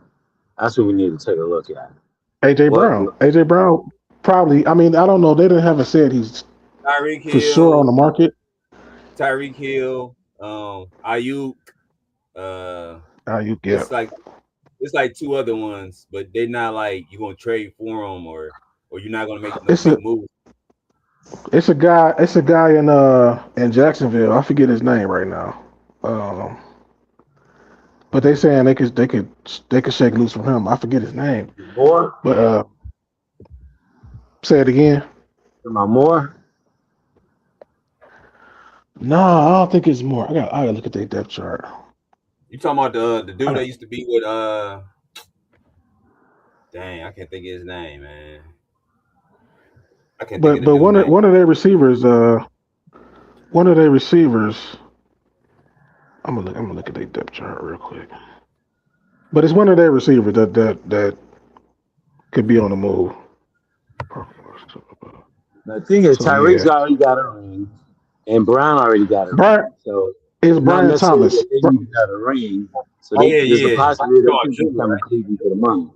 That's what we need to take a look at. AJ Brown probably. I mean, I don't know. They haven't said he's Tyreek Hill for sure on the market. Tyreek Hill, Ayuk. Ayuk, yeah. It's like 2 other ones, but they're not like you're gonna trade for them or you're not gonna make no big move. It's a guy in Jacksonville. I forget his name right now. But they saying they could shake loose from him. I forget his name. Moore? But say it again. Am I Moore? No, I don't think it's Moore. I gotta look at their depth chart. You talking about the dude that used to be with dang, I can't think of his name, man. I can't think of but one of their receivers, I'm gonna look at their depth chart real quick. But it's one of their receivers that could be on the move. The thing is, Tyreek's already got a ring, and Brown already got a ring. So it's Brian Thomas. They got a ring. So there's a possibility that he can come to Cleveland for the money.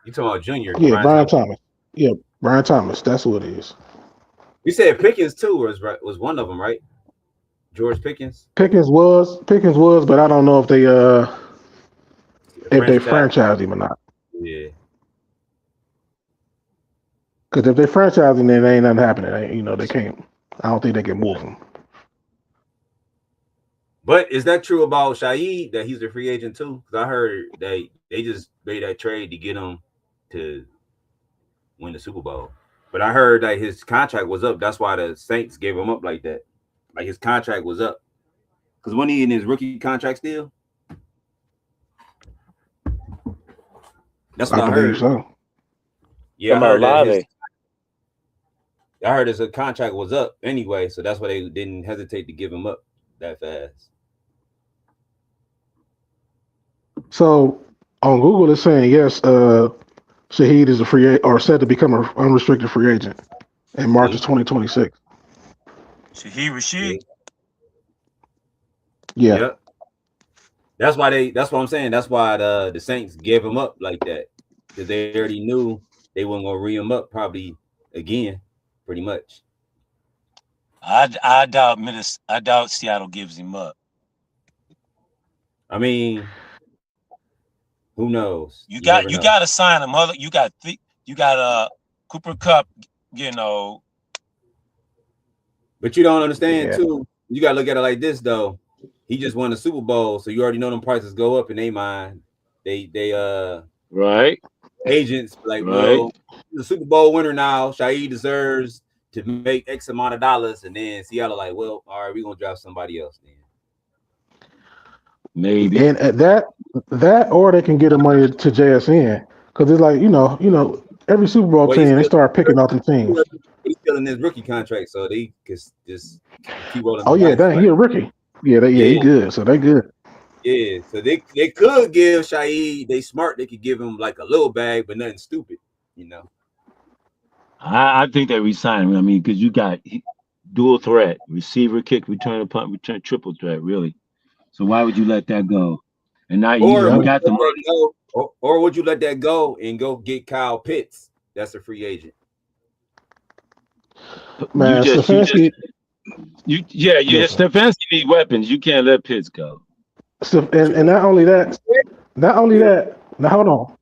You talking about Junior? Yeah, Brian Thomas. Yeah, Brian Thomas. That's what it is. You said Pickens too was one of them, right? George Pickens. Pickens was, but I don't know if they franchised him or not. Yeah. Because if they franchise him, then there ain't nothing happening. They can't. I don't think they can move him. But is that true about Shaheed that he's a free agent too? Because I heard they just made that trade to get him to win the Super Bowl. But I heard that his contract was up. That's why the Saints gave him up like that. Like his contract was up. Because when he in his rookie contract still? That's what I heard. So. Yeah, I heard his contract was up anyway, so that's why they didn't hesitate to give him up that fast. So on Google, it's saying yes, Shaheed is a free agent or set to become an unrestricted free agent in March of 2026. Shaheed Rashid. Yeah. Yep. That's what I'm saying. That's why the Saints gave him up like that. Because they already knew they weren't gonna re him up probably again, pretty much. I doubt Seattle gives him up. I mean, who knows? You got to sign him. You got Cooper Kupp, But you don't understand too. You gotta look at it like this though. He just won the Super Bowl, so you already know them prices go up in their mind. They right. Agents like, well, the Super Bowl winner now. Shaheed deserves to make X amount of dollars, and then Seattle like, well, all right, we're gonna draft somebody else then. Maybe. And at that or they can get the money to JSN because it's like Every Super Bowl Well, team, they start picking out them teams. he's still in his rookie contract, so they just keep rolling. Oh the yeah, dice, dang, right? he a rookie. Yeah, he good. So they good. Yeah, so they could give Shaheed. They smart. They could give him like a little bag, but nothing stupid. You know. I think they resign him. I mean, because you got dual threat, receiver, kick, return, punt, return, triple threat, really. So why would you let that go? And now Or you would got the you let money. that go? Or would you let that go and go get Kyle Pitts? That's a free agent. Man, Stefanski. Stefanski need weapons. You can't let Pitts go. And not only that. Now hold on.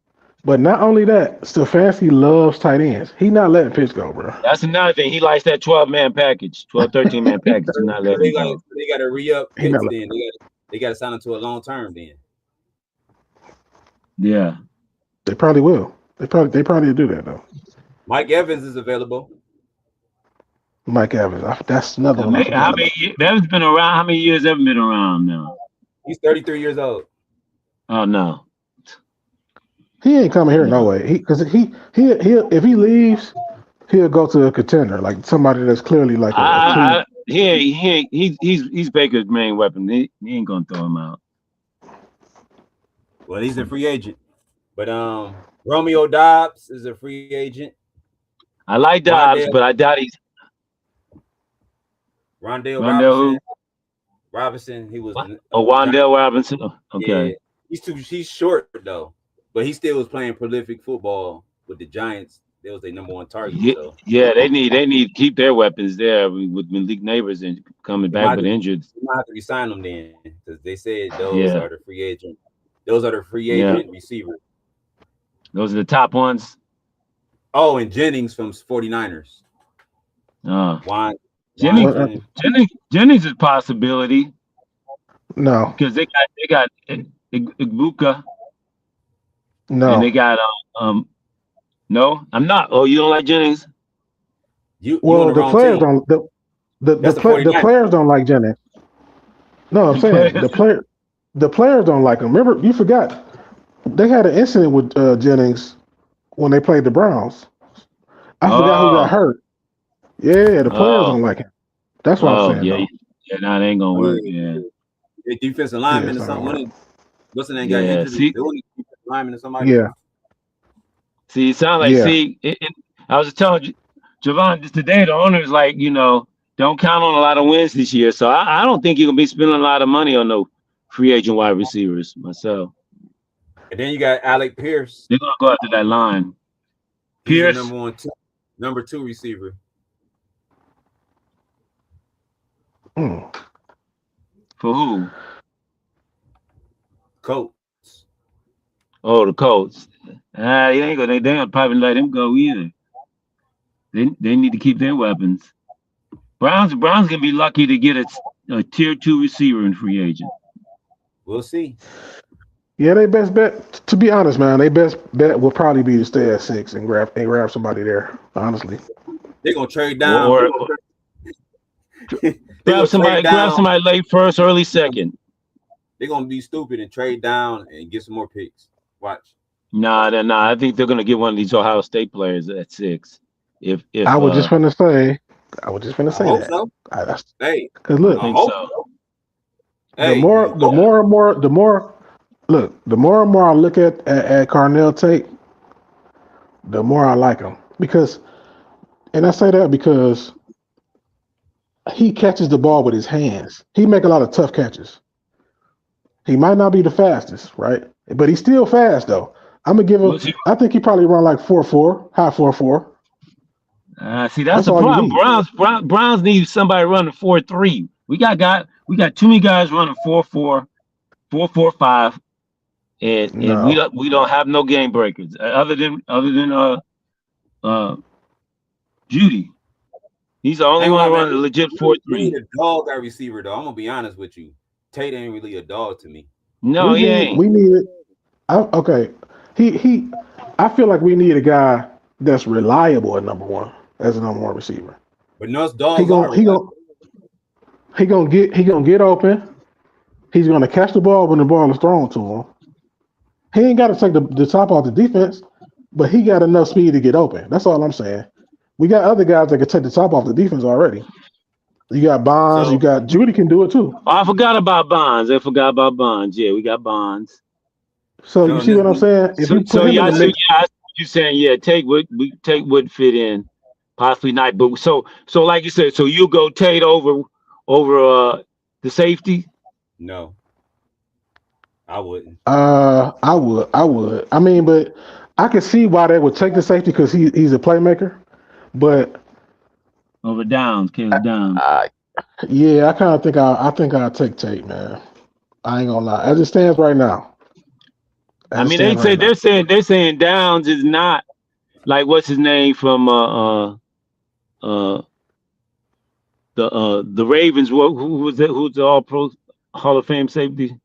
But not only that, Stefanski loves tight ends. He not letting Pitts go, bro. That's another thing. He likes that 12-man package, 12, 13-man package. He's not letting him go. They got to re-up Pitts then. They got to sign him to a long term then. Yeah. They probably will. They probably do that though. Mike Evans is available. Mike Evans. That's another one. Evans been around. How many years Evans been around now? He's 33 years old. Oh no. He ain't coming here no way. Because he if he leaves, he'll go to a contender, like somebody that's clearly like he's Baker's main weapon. He ain't gonna throw him out. Well, he's a free agent. But Romeo Dobbs is a free agent. I like Dobbs, but I doubt he's Rondell Robinson. He was Wandale Robinson. Okay. Yeah, he's short though. But he still was playing prolific football with the Giants. They was their number one target. They need to keep their weapons there with Malik Neighbors and coming back with injured. You might have to resign them then because they said those are the free agent. Those are the free agent receivers. Those are the top ones. Oh, and Jennings from 49ers. Jennings is a possibility. No, because they got Ibuka. No, and they got no, I'm not. Oh, you don't like Jennings? The players don't. The players don't like Jennings. No, I'm saying the players don't like him. Remember, you forgot they had an incident with Jennings when they played the Browns. I forgot who got hurt. Yeah, the players don't like him. That's what I'm saying. Yeah, no, it ain't gonna work. Yeah, the defensive lineman or something. What's the name? Got injured. They want defensive lineman or somebody. Yeah. See, it sounds like I was telling Javon today. The owner's like, don't count on a lot of wins this year. So I don't think you're gonna be spending a lot of money on no free agent wide receivers myself. And then you got Alec Pierce. They're gonna go after that line. Pierce, number two receiver. For who? Colts. Oh, the Colts. They don't probably let him go either. They need to keep their weapons. Browns gonna be lucky to get a tier 2 receiver in free agent. We'll see. Yeah, they best bet. To be honest, man, they best bet will probably be to stay at 6 and grab somebody there. Honestly, they're gonna trade down. Grab somebody late first, early second. They're gonna be stupid and trade down and get some more picks. Watch. Nah. I think they're gonna get one of these Ohio State players at 6. If I was just gonna say that. So. Hey, because look, I think so. The more and more I look at Carnell Tate, the more I like him and I say that because he catches the ball with his hands. He make a lot of tough catches. He might not be the fastest, right? But he's still fast though. I'm gonna give him. I think he probably run like 4.4, high 4.4. See, that's the problem. Browns need somebody running 4.3. We got too many guys running 4.4, 4.45, and we don't have no game breakers other than Judy. He's the only one running a legit 4.3. He's a dog at receiver though. I'm gonna be honest with you. Tate ain't really a dog to me. No, he ain't. We need it. Okay. I feel like we need a guy that's reliable at number 1 as a number 1 receiver. But no dogs. He gonna get open. He's gonna catch the ball when the ball is thrown to him. He ain't got to take the top off the defense, but he got enough speed to get open. That's all I'm saying. We got other guys that can take the top off the defense already. You got Bonds. You So got Judy can do it too. Oh, I forgot about Bonds. Yeah, we got Bonds. So so you see what I'm saying? If you put him in the mix, you saying take Wood fit in, possibly not. But so like you said, so you go Tate over the safety. no, I wouldn't. I would. I mean, but I can see why they would take the safety because he's a playmaker. But Over Downs, Caleb Downs. yeah, I kind of think I'll take Tate, man. I ain't gonna lie. As it stands right now. I mean, they're saying Downs is not like what's his name from the Ravens. Who was it? Who's the All Pro Hall of Fame safety?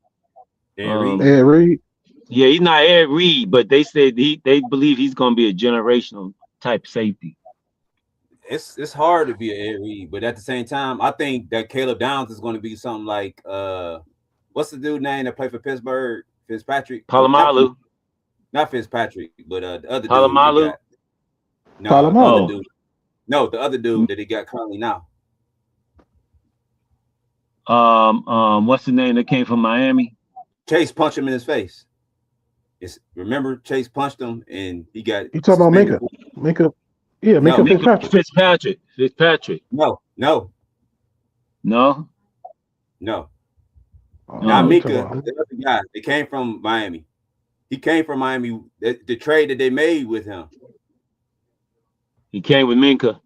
Ed Reed. Yeah, he's not Ed Reed, but they said they believe he's going to be a generational type safety. It's hard to be an Ed Reed, but at the same time, I think that Caleb Downs is going to be something like what's the dude name that played for Pittsburgh? Fitzpatrick. Palomalu. Not Fitzpatrick, but the other Palomalu. dude. No, the other dude. No, the other dude that he got currently now. What's the name that came from Miami? Chase punched him in his face. Remember Chase punched him and he got. You talking about Minka? Yeah, Minka Fitzpatrick. No. No. Not Minka. The other guy. They came from Miami. He came from Miami. The trade that they made with him. He came with Minka.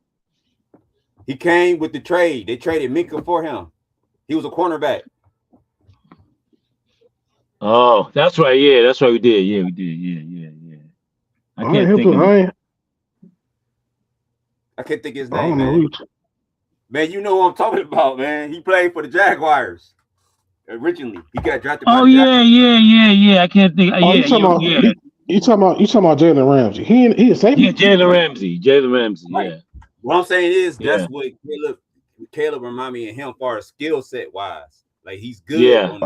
He came with the trade. They traded Minka for him. He was a cornerback. Oh, that's right. Yeah, that's right. We did. Yeah, we did. Yeah. I can't think of his name, man. Man, you know what I'm talking about, man. He played for the Jaguars originally. He got drafted. Oh yeah. I can't think. You talking about Jalen Ramsey? He a safety. Yeah, Jalen Ramsey. Right. Yeah. What I'm saying is that's what Caleb remind me of him far as skill set wise. Like he's good. Yeah.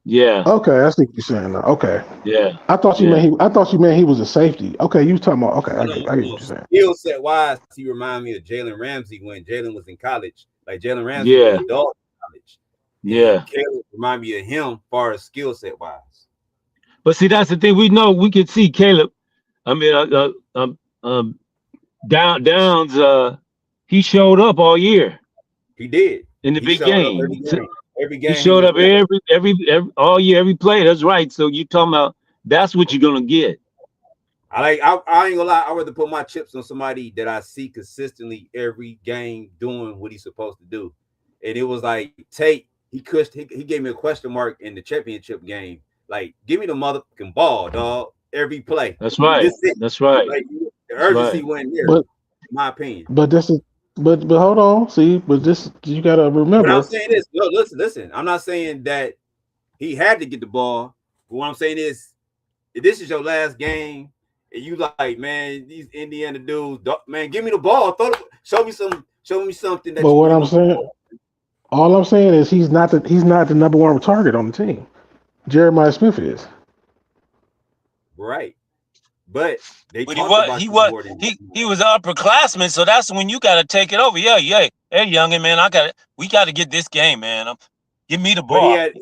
Yeah. Okay, I see what you're saying now. Okay. Yeah. I thought you meant he was a safety. Okay, you talking about I get what you're saying. Skill set wise, he reminded me of Jalen Ramsey when Jalen was in college. Like Jalen Ramsey was a dog in college. Yeah. Caleb remind me of him far as skill set wise. But see, that's the thing. We can see Caleb. I mean, Downs. He showed up all year. He did in the big game. Every game he showed up every all year, every play. That's right. So you talking about that's what you're gonna get. I ain't gonna lie. I rather put my chips on somebody that I see consistently every game doing what he's supposed to do. And it was like Tate. He gave me a question mark in the championship game. Like, give me the motherfucking ball, dog. Every play. That's right. That's right. Like, the urgency wasn't there. In my opinion. But hold on. See, but this you gotta remember. But I'm saying this. No, listen. I'm not saying that he had to get the ball. But what I'm saying is, if this is your last game, and you like, man, these Indiana dudes, man, give me the ball. Show me something. That but what I'm saying, all I'm saying is he's not the number one target on the team. Jeremiah Smith is. Right. But he was an upperclassman, so that's when you got to take it over. Yeah. Hey, youngin, man, we got to get this game, man. Give me the ball. But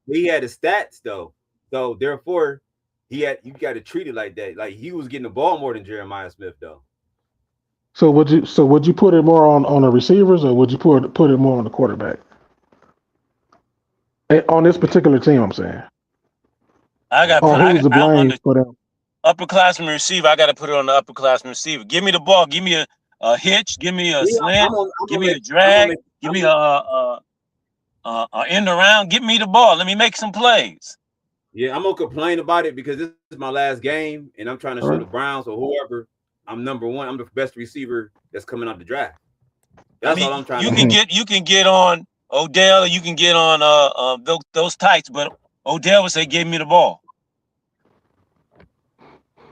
he had the stats though, so therefore you got to treat it like that. Like he was getting the ball more than Jeremiah Smith though. So would you put it more on the receivers, or would you put it more on the quarterback? On this particular team, I'm saying. Who's the blame for them? Upperclassman receiver, I got to put it on the upperclassman receiver. Give me the ball. Give me a hitch. Give me a slant. Give me a drag. Give me a end around. Give me the ball. Let me make some plays. Yeah, I'm gonna complain about it because this is my last game, and I'm trying to show the Browns or whoever I'm number one. I'm the best receiver that's coming out the draft. That's all I'm trying. You can get on Odell. Or you can get on those tights, but Odell would say, "Give me the ball."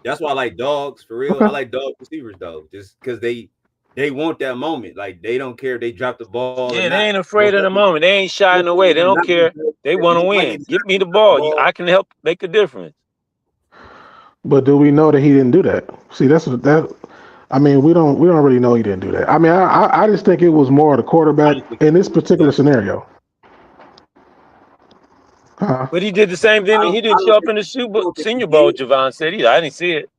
That's why I like dogs for real. I like dog receivers though, just because they want that moment. Like they don't care if they drop the ball. Yeah, they ain't afraid of the moment. They ain't shying away. They don't care. They want to win. Give me the ball. I can help make a difference. But do we know that he didn't do that? See, that's that. I mean, we don't really know he didn't do that. I mean, I just think it was more the quarterback in this particular scenario. But he did the same thing. He didn't show up in the Senior Bowl. Javon said either. I didn't see it.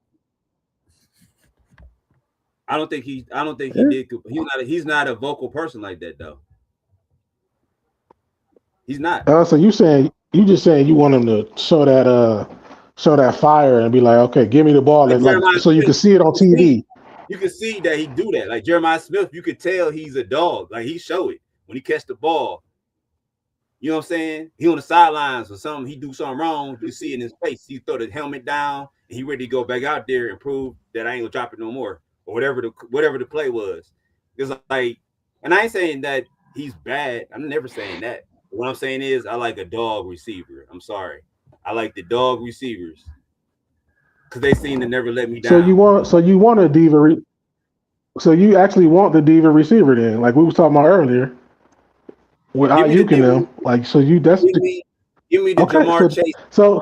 I don't think he did. He's not a vocal person like that though. He's not. So you just saying you want him to show that fire and be like, okay, give me the ball, and like so you can see it on TV. You can see that he do that. Like Jeremiah Smith, you could tell he's a dog. Like he show it when he catch the ball. You know what I'm saying? He on the sidelines or something. He do something wrong. You see it in his face. He throw the helmet down and he ready to go back out there and prove that I ain't gonna drop it no more or whatever the play was. It's like, and I ain't saying that he's bad. I'm never saying that. What I'm saying is I like a dog receiver. I'm sorry. I like the dog receivers because they seem to never let me down. So you want a diva. So you actually want the diva receiver then, like we was talking about earlier. Without you can them, like so you give me the okay, Jamar Chase. So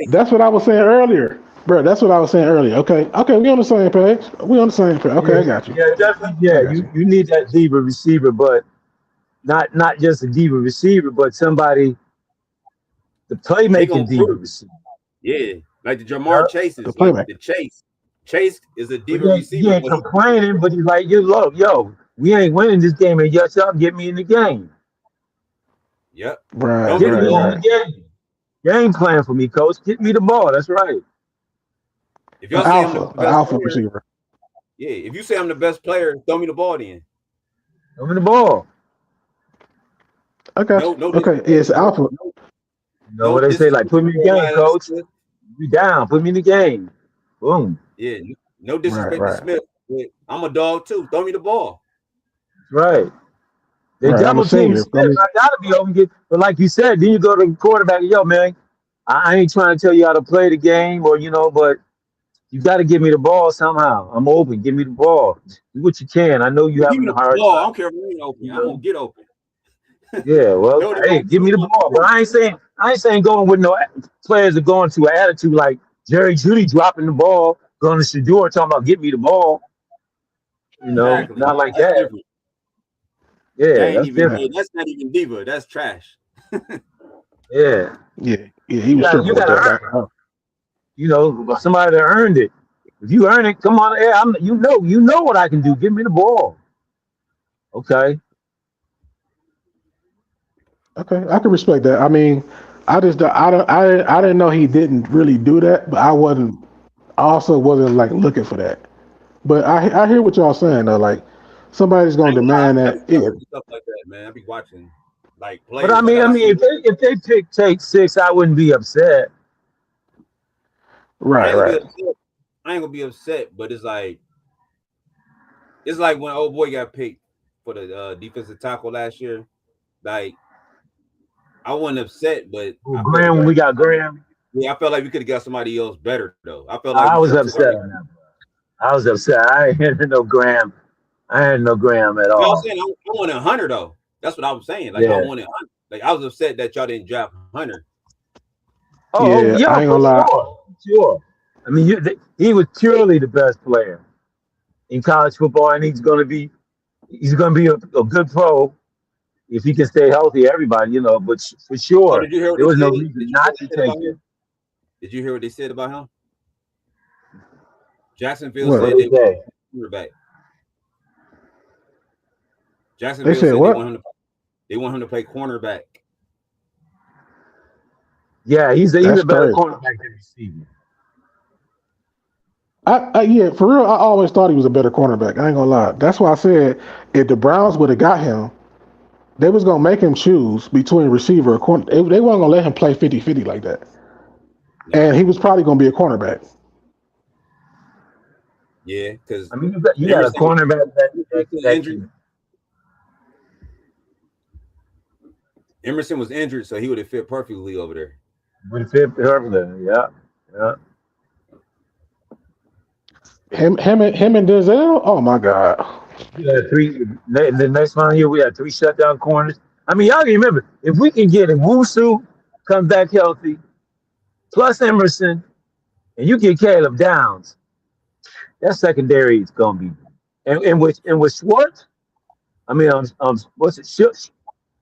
that's what I was saying earlier, bro. That's what I was saying earlier. Okay, we on the same page. Okay, I got you. Yeah, definitely. Yeah, you need that diva receiver, but not just a diva receiver, but somebody the playmaking diva receiver. Yeah, like the Jamar Chases, like the Chase. Chase is a diva receiver. He ain't complaining, but he's like, yo, we ain't winning this game, and y'all get me in the game. Yep. Right. Get me in the game. Game plan for me, coach. Get me the ball. That's right. If y'all say I'm the best alpha player, receiver. Yeah. If you say I'm the best player, throw me the ball then. Throw me the ball. Okay. Okay. Yeah, it's alpha. You know what they say? Like, put me in the game, coach. You down. Put me in the game. Boom. Yeah. No disrespect to Smith. But I'm a dog too. Throw me the ball. Right. They double team Smith. I gotta be open. But like you said, then you go to the quarterback. Yo, man, I ain't trying to tell you how to play the game, or but you got to give me the ball somehow. I'm open. Give me the ball. Do what you can. I know you having a hard time. I don't care if you ain't open. I'm gonna get open. Yeah. Well, hey, give me the ball. But I ain't saying going with no players are going to an attitude like Jerry Jeudy dropping the ball, going to Shedeur talking about get me the ball. Exactly. Not like that. Different. Yeah, that's not even diva. That's trash. Yeah. He was you gotta earn. Somebody that earned it. If you earn it, come on. Yeah, you know what I can do. Give me the ball. Okay, I can respect that. I mean, I didn't know he didn't really do that, but I also wasn't like looking for that. But I hear what y'all saying though. Like somebody's gonna demand that. Stuff like that, man. I be watching like players. But I mean, if they take 6, I wouldn't be upset. Right. I ain't gonna be upset, but it's like when old boy got picked for the defensive tackle last year. Like I wasn't upset, but Graham when we got Graham. Yeah, I felt like we could have got somebody else better though. I was upset on that. I was upset. I ain't had no Graham. I had no Graham at all. I'm saying I wanted Hunter though. That's what I was saying. Like I wanted Hunter. Like I was upset that y'all didn't draft Hunter. Oh yeah, I ain't gonna lie. Sure. I mean, he was purely the best player in college football, and he's gonna be a good pro if he can stay healthy. Everybody, but for sure, there was no reason not to take him. Did you hear what they said about him? Jacksonville said they want quarterback. Jacksonville said they want him to play cornerback. Yeah, he's a better cornerback than receiver. Yeah, for real, I always thought he was a better cornerback. I ain't gonna lie. That's why I said if the Browns would have got him, they was gonna make him choose between receiver or corner. They weren't gonna let him play 50-50 like that. And he was probably gonna be a cornerback. Yeah, because I mean you got a cornerback that injured. Emerson was injured, so he would have fit perfectly over there. Would have fit perfectly, yeah. Him and Denzel. Oh my God. We had the next round here, we had 3 shutdown corners. I mean, y'all can remember if we can get Owusu come back healthy, plus Emerson, and you get Caleb Downs, that secondary is gonna be, and with Schwartz, I mean, what's it,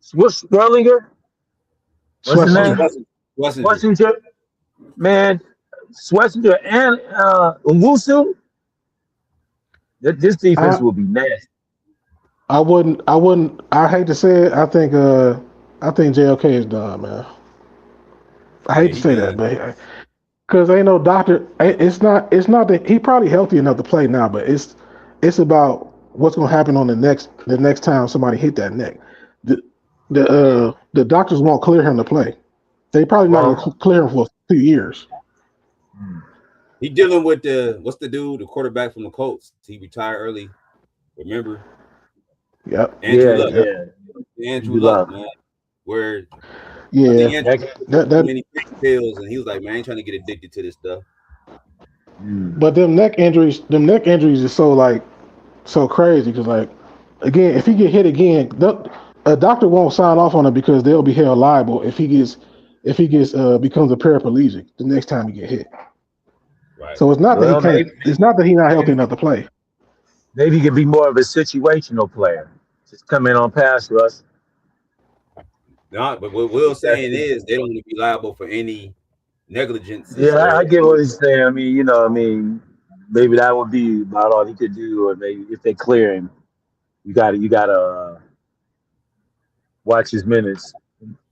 Sperlinger? What's his name? Schlesinger, man, Schlesinger and Owusu. This defense will be nasty. I wouldn't. I hate to say it. I think JOK is done, man. I hate to say that, but because ain't no doctor. It's not that he probably healthy enough to play now, but it's about what's gonna happen on the next time somebody hit that neck. The doctors won't clear him to play. They probably not gonna clear him for 2 years. He dealing with what's the dude, the quarterback from the Colts? He retired early. Remember? Yep. Andrew Luck, man. Where that many pills, and he was like, man, I ain't trying to get addicted to this stuff. But them neck injuries is so crazy because like again, if he get hit again, a doctor won't sign off on it because they'll be held liable if he becomes a paraplegic the next time he get hit. Right. So it's not that it's not that he's not healthy enough to play. Maybe he could be more of a situational player. Just come in on pass rush. No, but what Will's saying is they don't want to be liable for any negligence. Yeah, I get what he's saying. I mean, maybe that would be about all he could do, or maybe if they clear him, you gotta watch his minutes.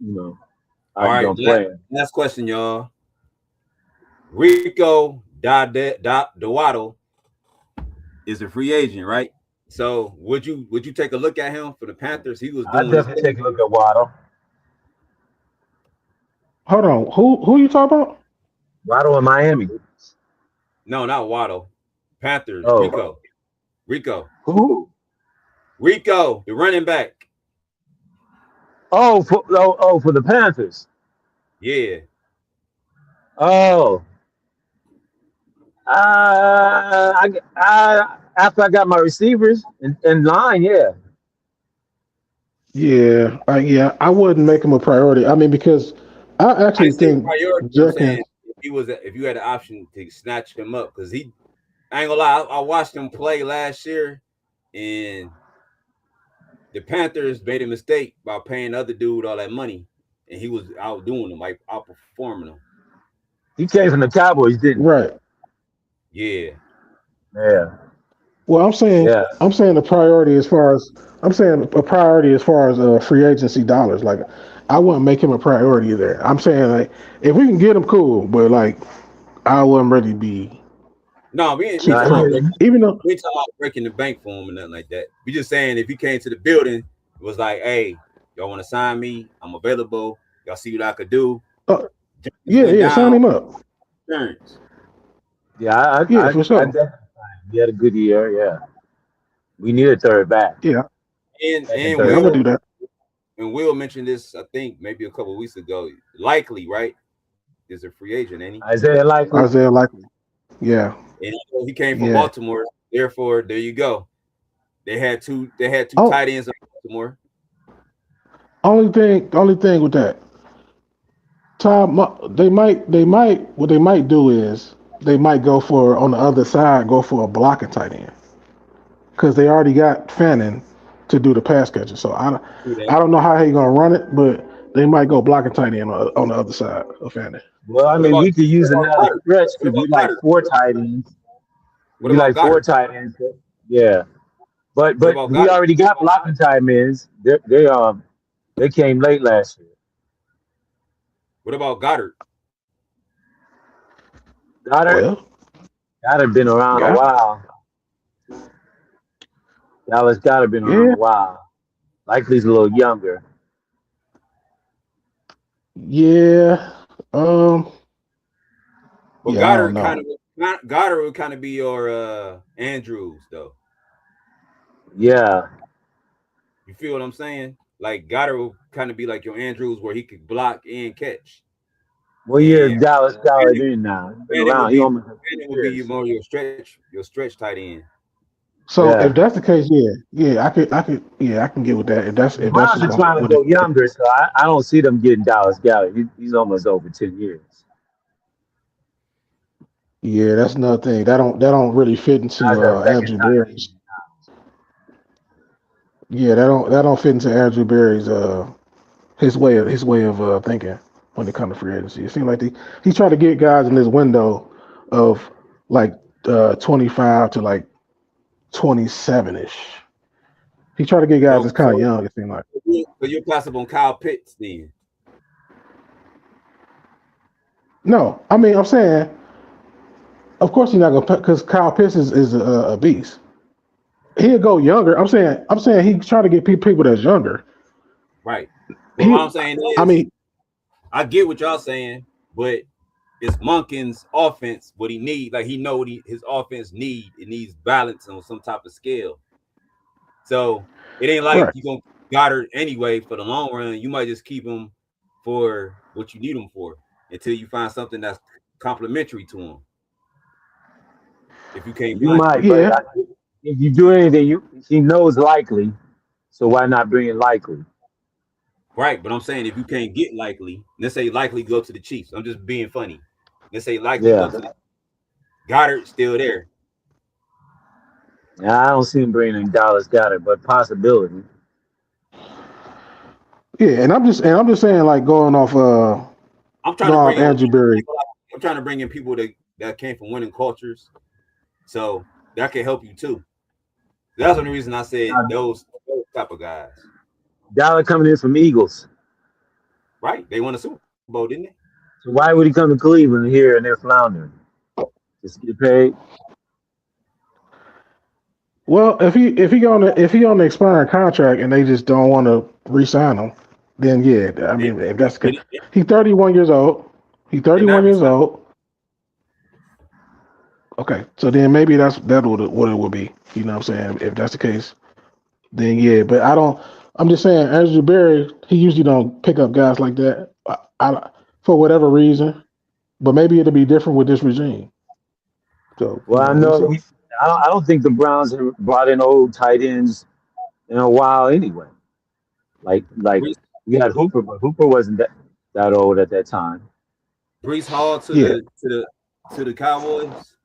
All right, last question, y'all. Rico Dowdle is a free agent, right? So would you take a look at him for the Panthers? He was. I'd definitely take a look at Waddle. Hold on, who you talking about? Waddle in Miami. No, not Waddle. Panthers. Oh. Rico. Who? Rico, the running back. Oh, for the Panthers. Yeah. Oh. After I got my receivers in line, yeah. Yeah, I wouldn't make him a priority. I mean, because I actually think if you had the option to snatch him up, because I ain't gonna lie, I watched him play last year, and the Panthers made a mistake by paying the other dude all that money, and he was outdoing them, like outperforming them. He came from the Cowboys, didn't he? Right. Yeah. Well, I'm saying a priority as far as free agency dollars. Like, I wouldn't make him a priority there. I'm saying like if we can get him, cool, but like I wouldn't really be. No, we ain't talking about breaking the bank for him or nothing like that. We just saying if he came to the building, it was like, hey, y'all want to sign me? I'm available. Y'all see what I could do. Sign him up. Yeah, for sure. He had a good year. Yeah, we need a third back. Yeah, and Will would do that. And Will mentioned this, I think, maybe a couple of weeks ago. Likely, right? Is a free agent, ain't he? Isaiah Likely. Yeah. And he came from Baltimore. Therefore, there you go. They had two tight ends in Baltimore. Only thing with that, Tom, what they might do is they might go for on the other side, go for a blocking tight end. Because they already got Fannin to do the pass catching. So I don't know how he's gonna run it, but they might go blocking tight end on the other side of Fannin. Well, I mean, we could use another stretch because we like 4 tight ends. We like 4 tight ends. Yeah. But we already got blocking tight ends. They came late last year. What about Goddard? Goddard been around a while. Dallas Goddard been around a while. Likely he's a little younger. Yeah. Well, Goddard would kind of be your Andrews though. Yeah. You feel what I'm saying? Like Goddard will kind of be like your Andrews, where he could block and catch. Well, Dallas Goddard in now. He will be more your stretch tight end. So if that's the case, I can get with that. If that's trying to go younger, so I don't see them getting Dallas Goddard. He's almost over 10 years. Yeah, that's another thing. That don't really fit into Not the second Andrew time. Berry's. Yeah, that don't fit into Andrew Berry's his way of thinking when it comes to free agency. It seems like he's trying to get guys in this window of like 25 to like 27 ish. He tried to get guys So that's kind of young. It seems like. you're possible on Kyle Pitts then. No, I mean I'm saying, of course he's not gonna because Kyle Pitts is a beast. He'll go younger. I'm saying he's trying to get people that's younger. Right. But what I'm saying I is, mean, I get what y'all saying, but it's Monken's offense. What he need, like he know what his offense need. It needs balance on some type of scale. So it ain't like right. you gonna Goddard anyway for the long run. You might just keep him for what you need him for until you find something that's complementary to him. If you can't You find might, Yeah. but if you do anything, he knows likely. So why not bring in likely? right, but I'm saying if you can't get likely, let's say likely go to the Chiefs. I'm just being funny. Let's say likely go Yeah. to the Goddard still there. I don't see him bringing in Dallas Goddard, but possibility. Yeah, and I'm just saying like I'm trying to going off bring in Andrew Berry. I'm trying to bring in people that came from winning cultures, so that can help you too. That's the only reason I said those type of guys. Dallas coming in from Eagles. Right? They won a Super Bowl, didn't they? So why would he come to Cleveland here and they're floundering? Just get paid. Well, if he on the expiring contract and they just don't want to re-sign him, then yeah, I mean if that's the case, he's 31 years old. He's They're 31 not years resigning. old. Okay, so then maybe that's what it would be. You know what I'm saying? If that's the case, then yeah. But I don't. I'm just saying, Andrew Berry, he usually don't pick up guys like that. For whatever reason, but maybe it'll be different with this regime. So Well, I we'll know see. I don't think the Browns have brought in old tight ends in a while anyway. Like Brees, we had Hooper, but Hooper wasn't that old at that time. Brees Hall Yeah, to the Cowboys.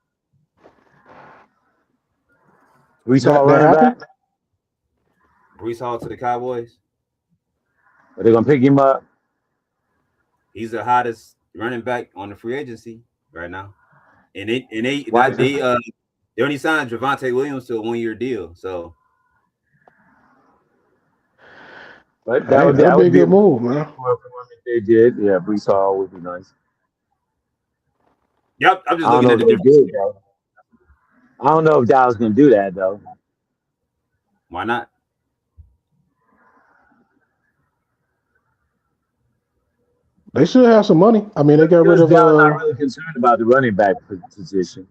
We saw a that running back. happened. Brees Hall to the Cowboys. Are they gonna pick him up? He's the hottest running back on the free agency right now, and Why? they only signed Javonte Williams to a 1-year deal. So, But Hey, that'll that be a would be a good move, man. for them if they did. Yeah, Brees Hall would be nice. yep, I'm just I don't looking know at if the they difference. did though. I don't know if Dallas gonna do that though. Why not? They should have some money. I mean, they got rid Because of Dallas not really concerned about the running back position.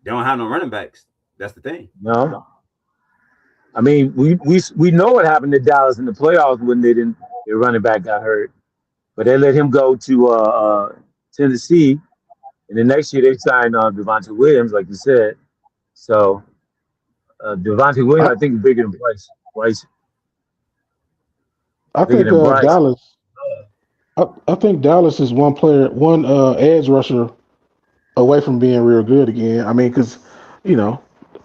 They don't have no running backs. That's the thing. No. I mean, we know what happened to Dallas in the playoffs when their running back got hurt, but they let him go to Tennessee, and the next year they signed Devontae Williams, like you said. So Devontae Williams, I, I think, is bigger than Bryce, I bigger think than Bryce. Dallas. I think Dallas is one edge rusher away from being real good again. I mean, because you know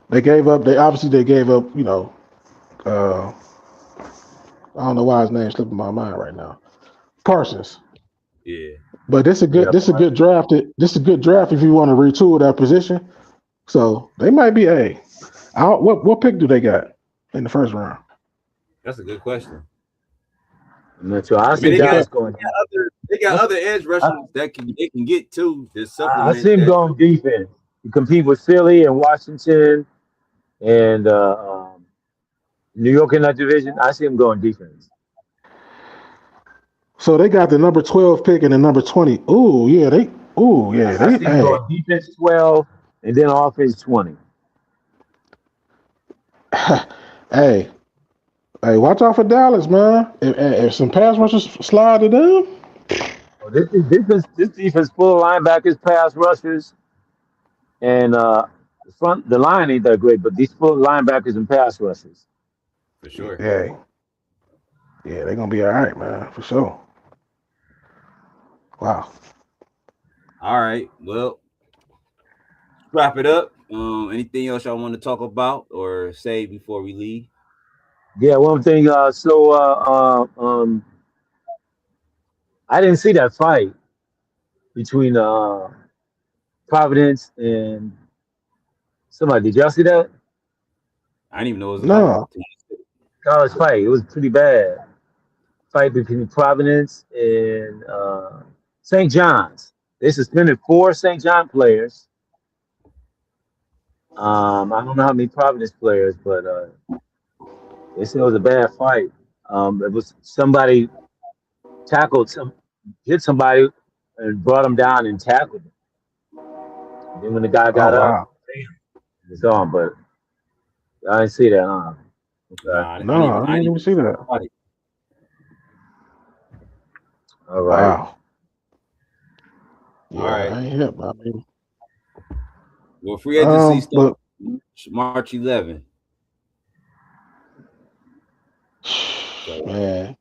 they gave up. They gave up. Uh, I don't know why his name slipping my mind right now. Parsons. Yeah. But this a good Yeah, this is a good draft. This is a good draft if you want to retool that position. So they might be what pick do they got in the first round? That's a good question. I'm not sure. I I see mean, Dallas going. they got other edge rushers that they can get to to I supplement see him that. going defense. He compete with Philly and Washington and New York in that division. I see him going defense. So they got the number 12 pick and the number 20. I see him going defense 12 and then offense 20. Hey, watch out for Dallas, man. If some pass rushers slide to them, Oh, this defense full of linebackers, pass rushers, and the line ain't that great, but these full linebackers and pass rushers. For sure. they're gonna be all right, man, for sure. Wow. All right. Well, wrap it up. Anything else y'all want to talk about or say before we leave? Yeah, one thing. I didn't see that fight between Providence and somebody. Did y'all see that I didn't even know it was a fight. No, college fight? It was pretty bad. Fight between Providence and St. John's. They suspended 4 St. John players. I don't know how many Providence players, but they said it was a bad fight. It was somebody tackled some, hit somebody, and brought him down and tackled him. And then when the guy oh got up, wow, it's on. But I didn't see that. Okay. Nah, I didn't no, even. I I didn't didn't even see even that. know about it. All right. Wow, All yeah, right. I ain't hip. I mean, Well, free agency starts but March 11th. So man,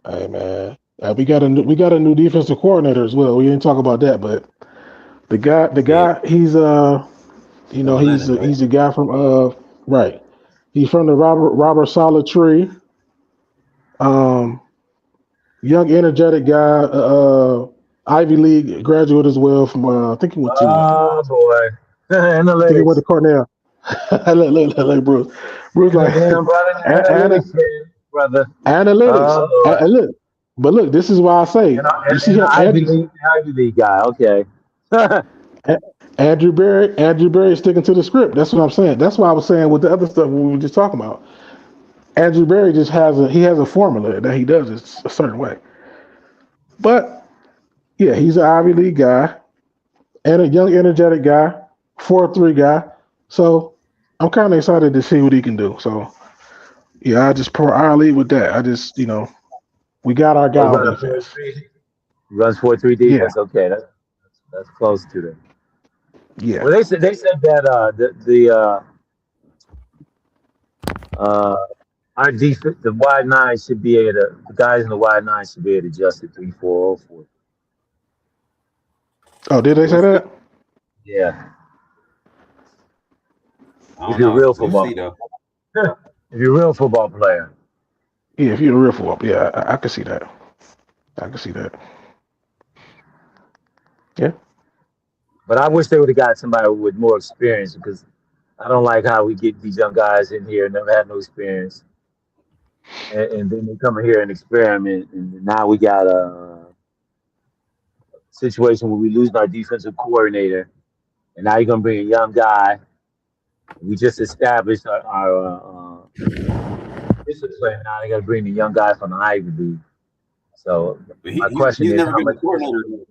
hey man, we got a new defensive coordinator as well. We didn't talk about that, but the yeah, guy, he's John Lennon, right? he's a guy from right. He's from the Robert Solid Tree. Um, young, energetic guy. Ivy League graduate as well from I think he went to Oh boy, I think he went to analytics. Cornell. Look, Bruce. Bruce like Damn, brother, analytics, man, brother. analytics. Oh Lord. And look, but look, this is why I say you see And him, Ivy League guy. Okay. Andrew Berry is sticking to the script. That's what I'm saying. That's why I was saying with the other stuff we were just talking about. Andrew Berry just has a formula that he does it a certain way. But yeah, he's an Ivy League guy and a young, energetic guy, 4-3 guy. So I'm kind of excited to see what he can do. So yeah, I'll lead with that. We got our guy Oh, on run a defense. 4-3. Runs 4-3 Yeah, defense. Okay, that's close to them. yeah. Well, they said that uh our defense, the wide nine should be able to, the guys in the wide nine should be able to adjust to 3-4-0-4. Oh, did they say We'll see. that? Yeah, I if don't you're a know. real We'll football, see though. if you're a real football player. Yeah, if you're a real football, yeah, I can see that. I can see that. Yeah. But I wish they would have got somebody with more experience because I don't like how we get these young guys in here never had no experience, and then they come in here and experiment, and now we got a situation where we losing our defensive coordinator, and now you're gonna bring a young guy. We just established our discipline. Now they got to bring the young guy from the Ivy League. So But my question he's is, never how been a much coordinator.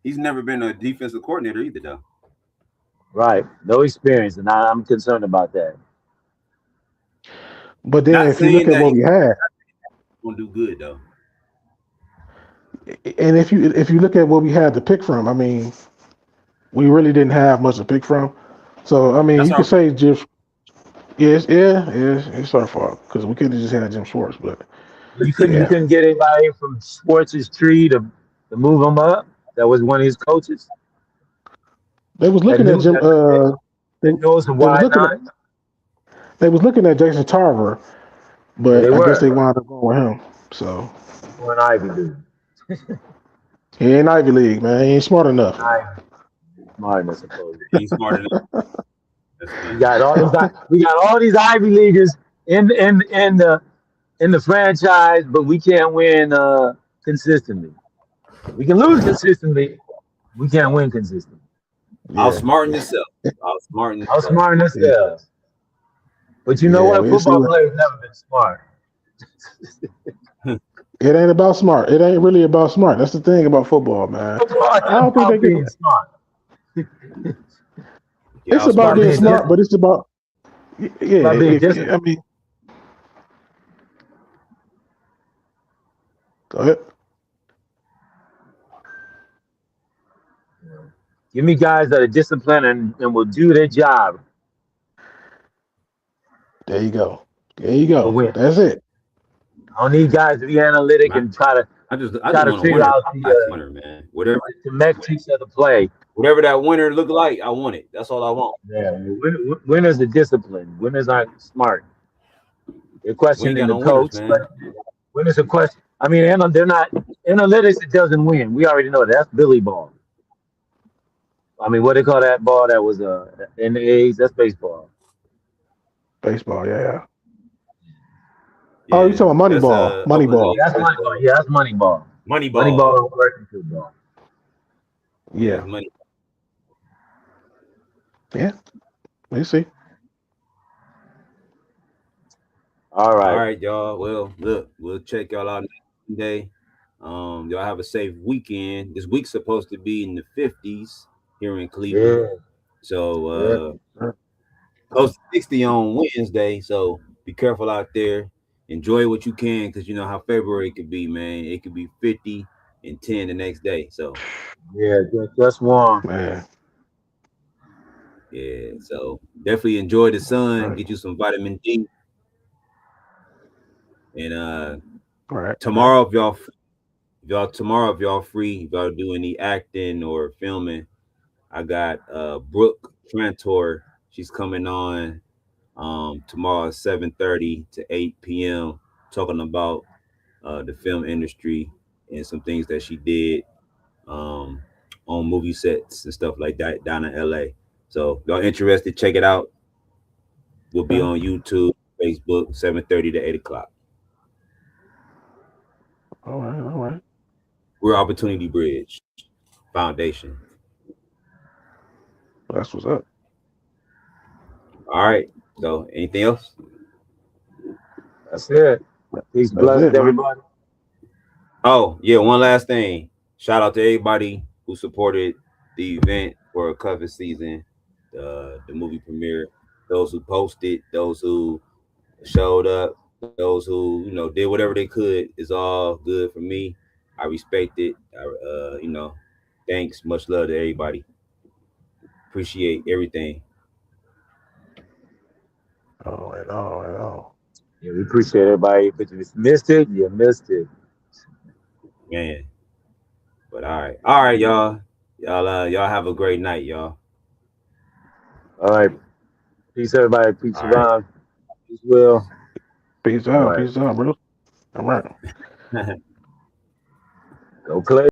He's never been a defensive coordinator either though. right? No experience, and I'm concerned about that. But then Not if you look saying at that what he's we had, gonna do good though. and if you look at what we had to pick from, I mean, we really didn't have much to pick from. So I mean, That's you our could say Jim. It's our fault because we could have just had Jim Schwartz, but You yeah, couldn't get anybody from Schwartz's tree to move him up. That was one of his coaches they was that looking at knew Jim. They, that knows the they was wide looking at nine. Jason Tarver, Yeah, they but I guess they were. wound up going with him. So He's going Ivy League. he ain't Ivy League, man. He ain't smart enough. Ivy smartness, supposedly. he's smart enough. That's We funny. got all these Ivy Leaguers in the franchise, but we can't win consistently. We can lose consistently. We can't win consistently. Yeah, Outsmarting yourself. Outsmarting yourself. Outsmarting yeah, ourselves. But you know yeah. what? We'll see Football what. players never been smart. It ain't about smart. It ain't really about smart. That's the thing about football, man. Football I ain't don't think they about get. being smart. Get It's about About outsmarted being being yourself. smart, dis- but it's about yeah. about being If disciplined. I mean, go ahead. Give me guys that are disciplined and will do their job. There you go. There you We'll go. win. That's it. I don't need guys to be analytic My and try to I just Try to want a figure winner. out Winner, man. Whatever the metrics of the play. that winner look like, I want it. That's all I want. Yeah, winners are disciplined. Winners aren't smart. They're We ain't questioning got the no winners, coach, man. but winners are question. I mean, they're not analytics. It doesn't win. We already know that. That's Billy ball. I mean, what they call that ball that was in the A's? That's baseball. Baseball, yeah. Yeah, Oh, you talking about Moneyball? Moneyball. That's Moneyball. Yeah, that's Moneyball. Moneyball versus ball. Yeah. Money. Yeah. You see. All right. All right, y'all. Well, look, we'll check y'all out next day. Y'all have a safe weekend. This week's supposed to be in the 50s here in Cleveland. Yeah. So close to 60 on Wednesday. So be careful out there. Enjoy what you can, because you know how February could be, man. It could be 50 and 10 the next day. So yeah, just warm. Man. Yeah, so definitely enjoy the sun, get you some vitamin D. And All right. tomorrow, if y'all free, if y'all do any acting or filming, I got Brooke Trantor. She's coming on tomorrow at 7:30 to 8 p.m. talking about the film industry and some things that she did on movie sets and stuff like that down in LA. So if y'all interested, check it out. We'll be on YouTube, Facebook, 7:30 to 8 o'clock. All right. We're Opportunity Bridge Foundation. That's what's up. All right. So anything else? That's it. Peace, blessings, everybody. Oh, yeah, one last thing. Shout out to everybody who supported the event for Cuffing season, the movie premiere. Those who posted, those who showed up, those who did whatever they could. Is all good for me. I respect it. Thanks. Much love to everybody. Appreciate everything. All right. Yeah, we appreciate everybody. If you missed it, you missed it. Man. But all right, y'all. Y'all have a great night, y'all. All right. Peace, everybody. Peace All around. Peace, Will. Peace out, bro. All right. Go Clay.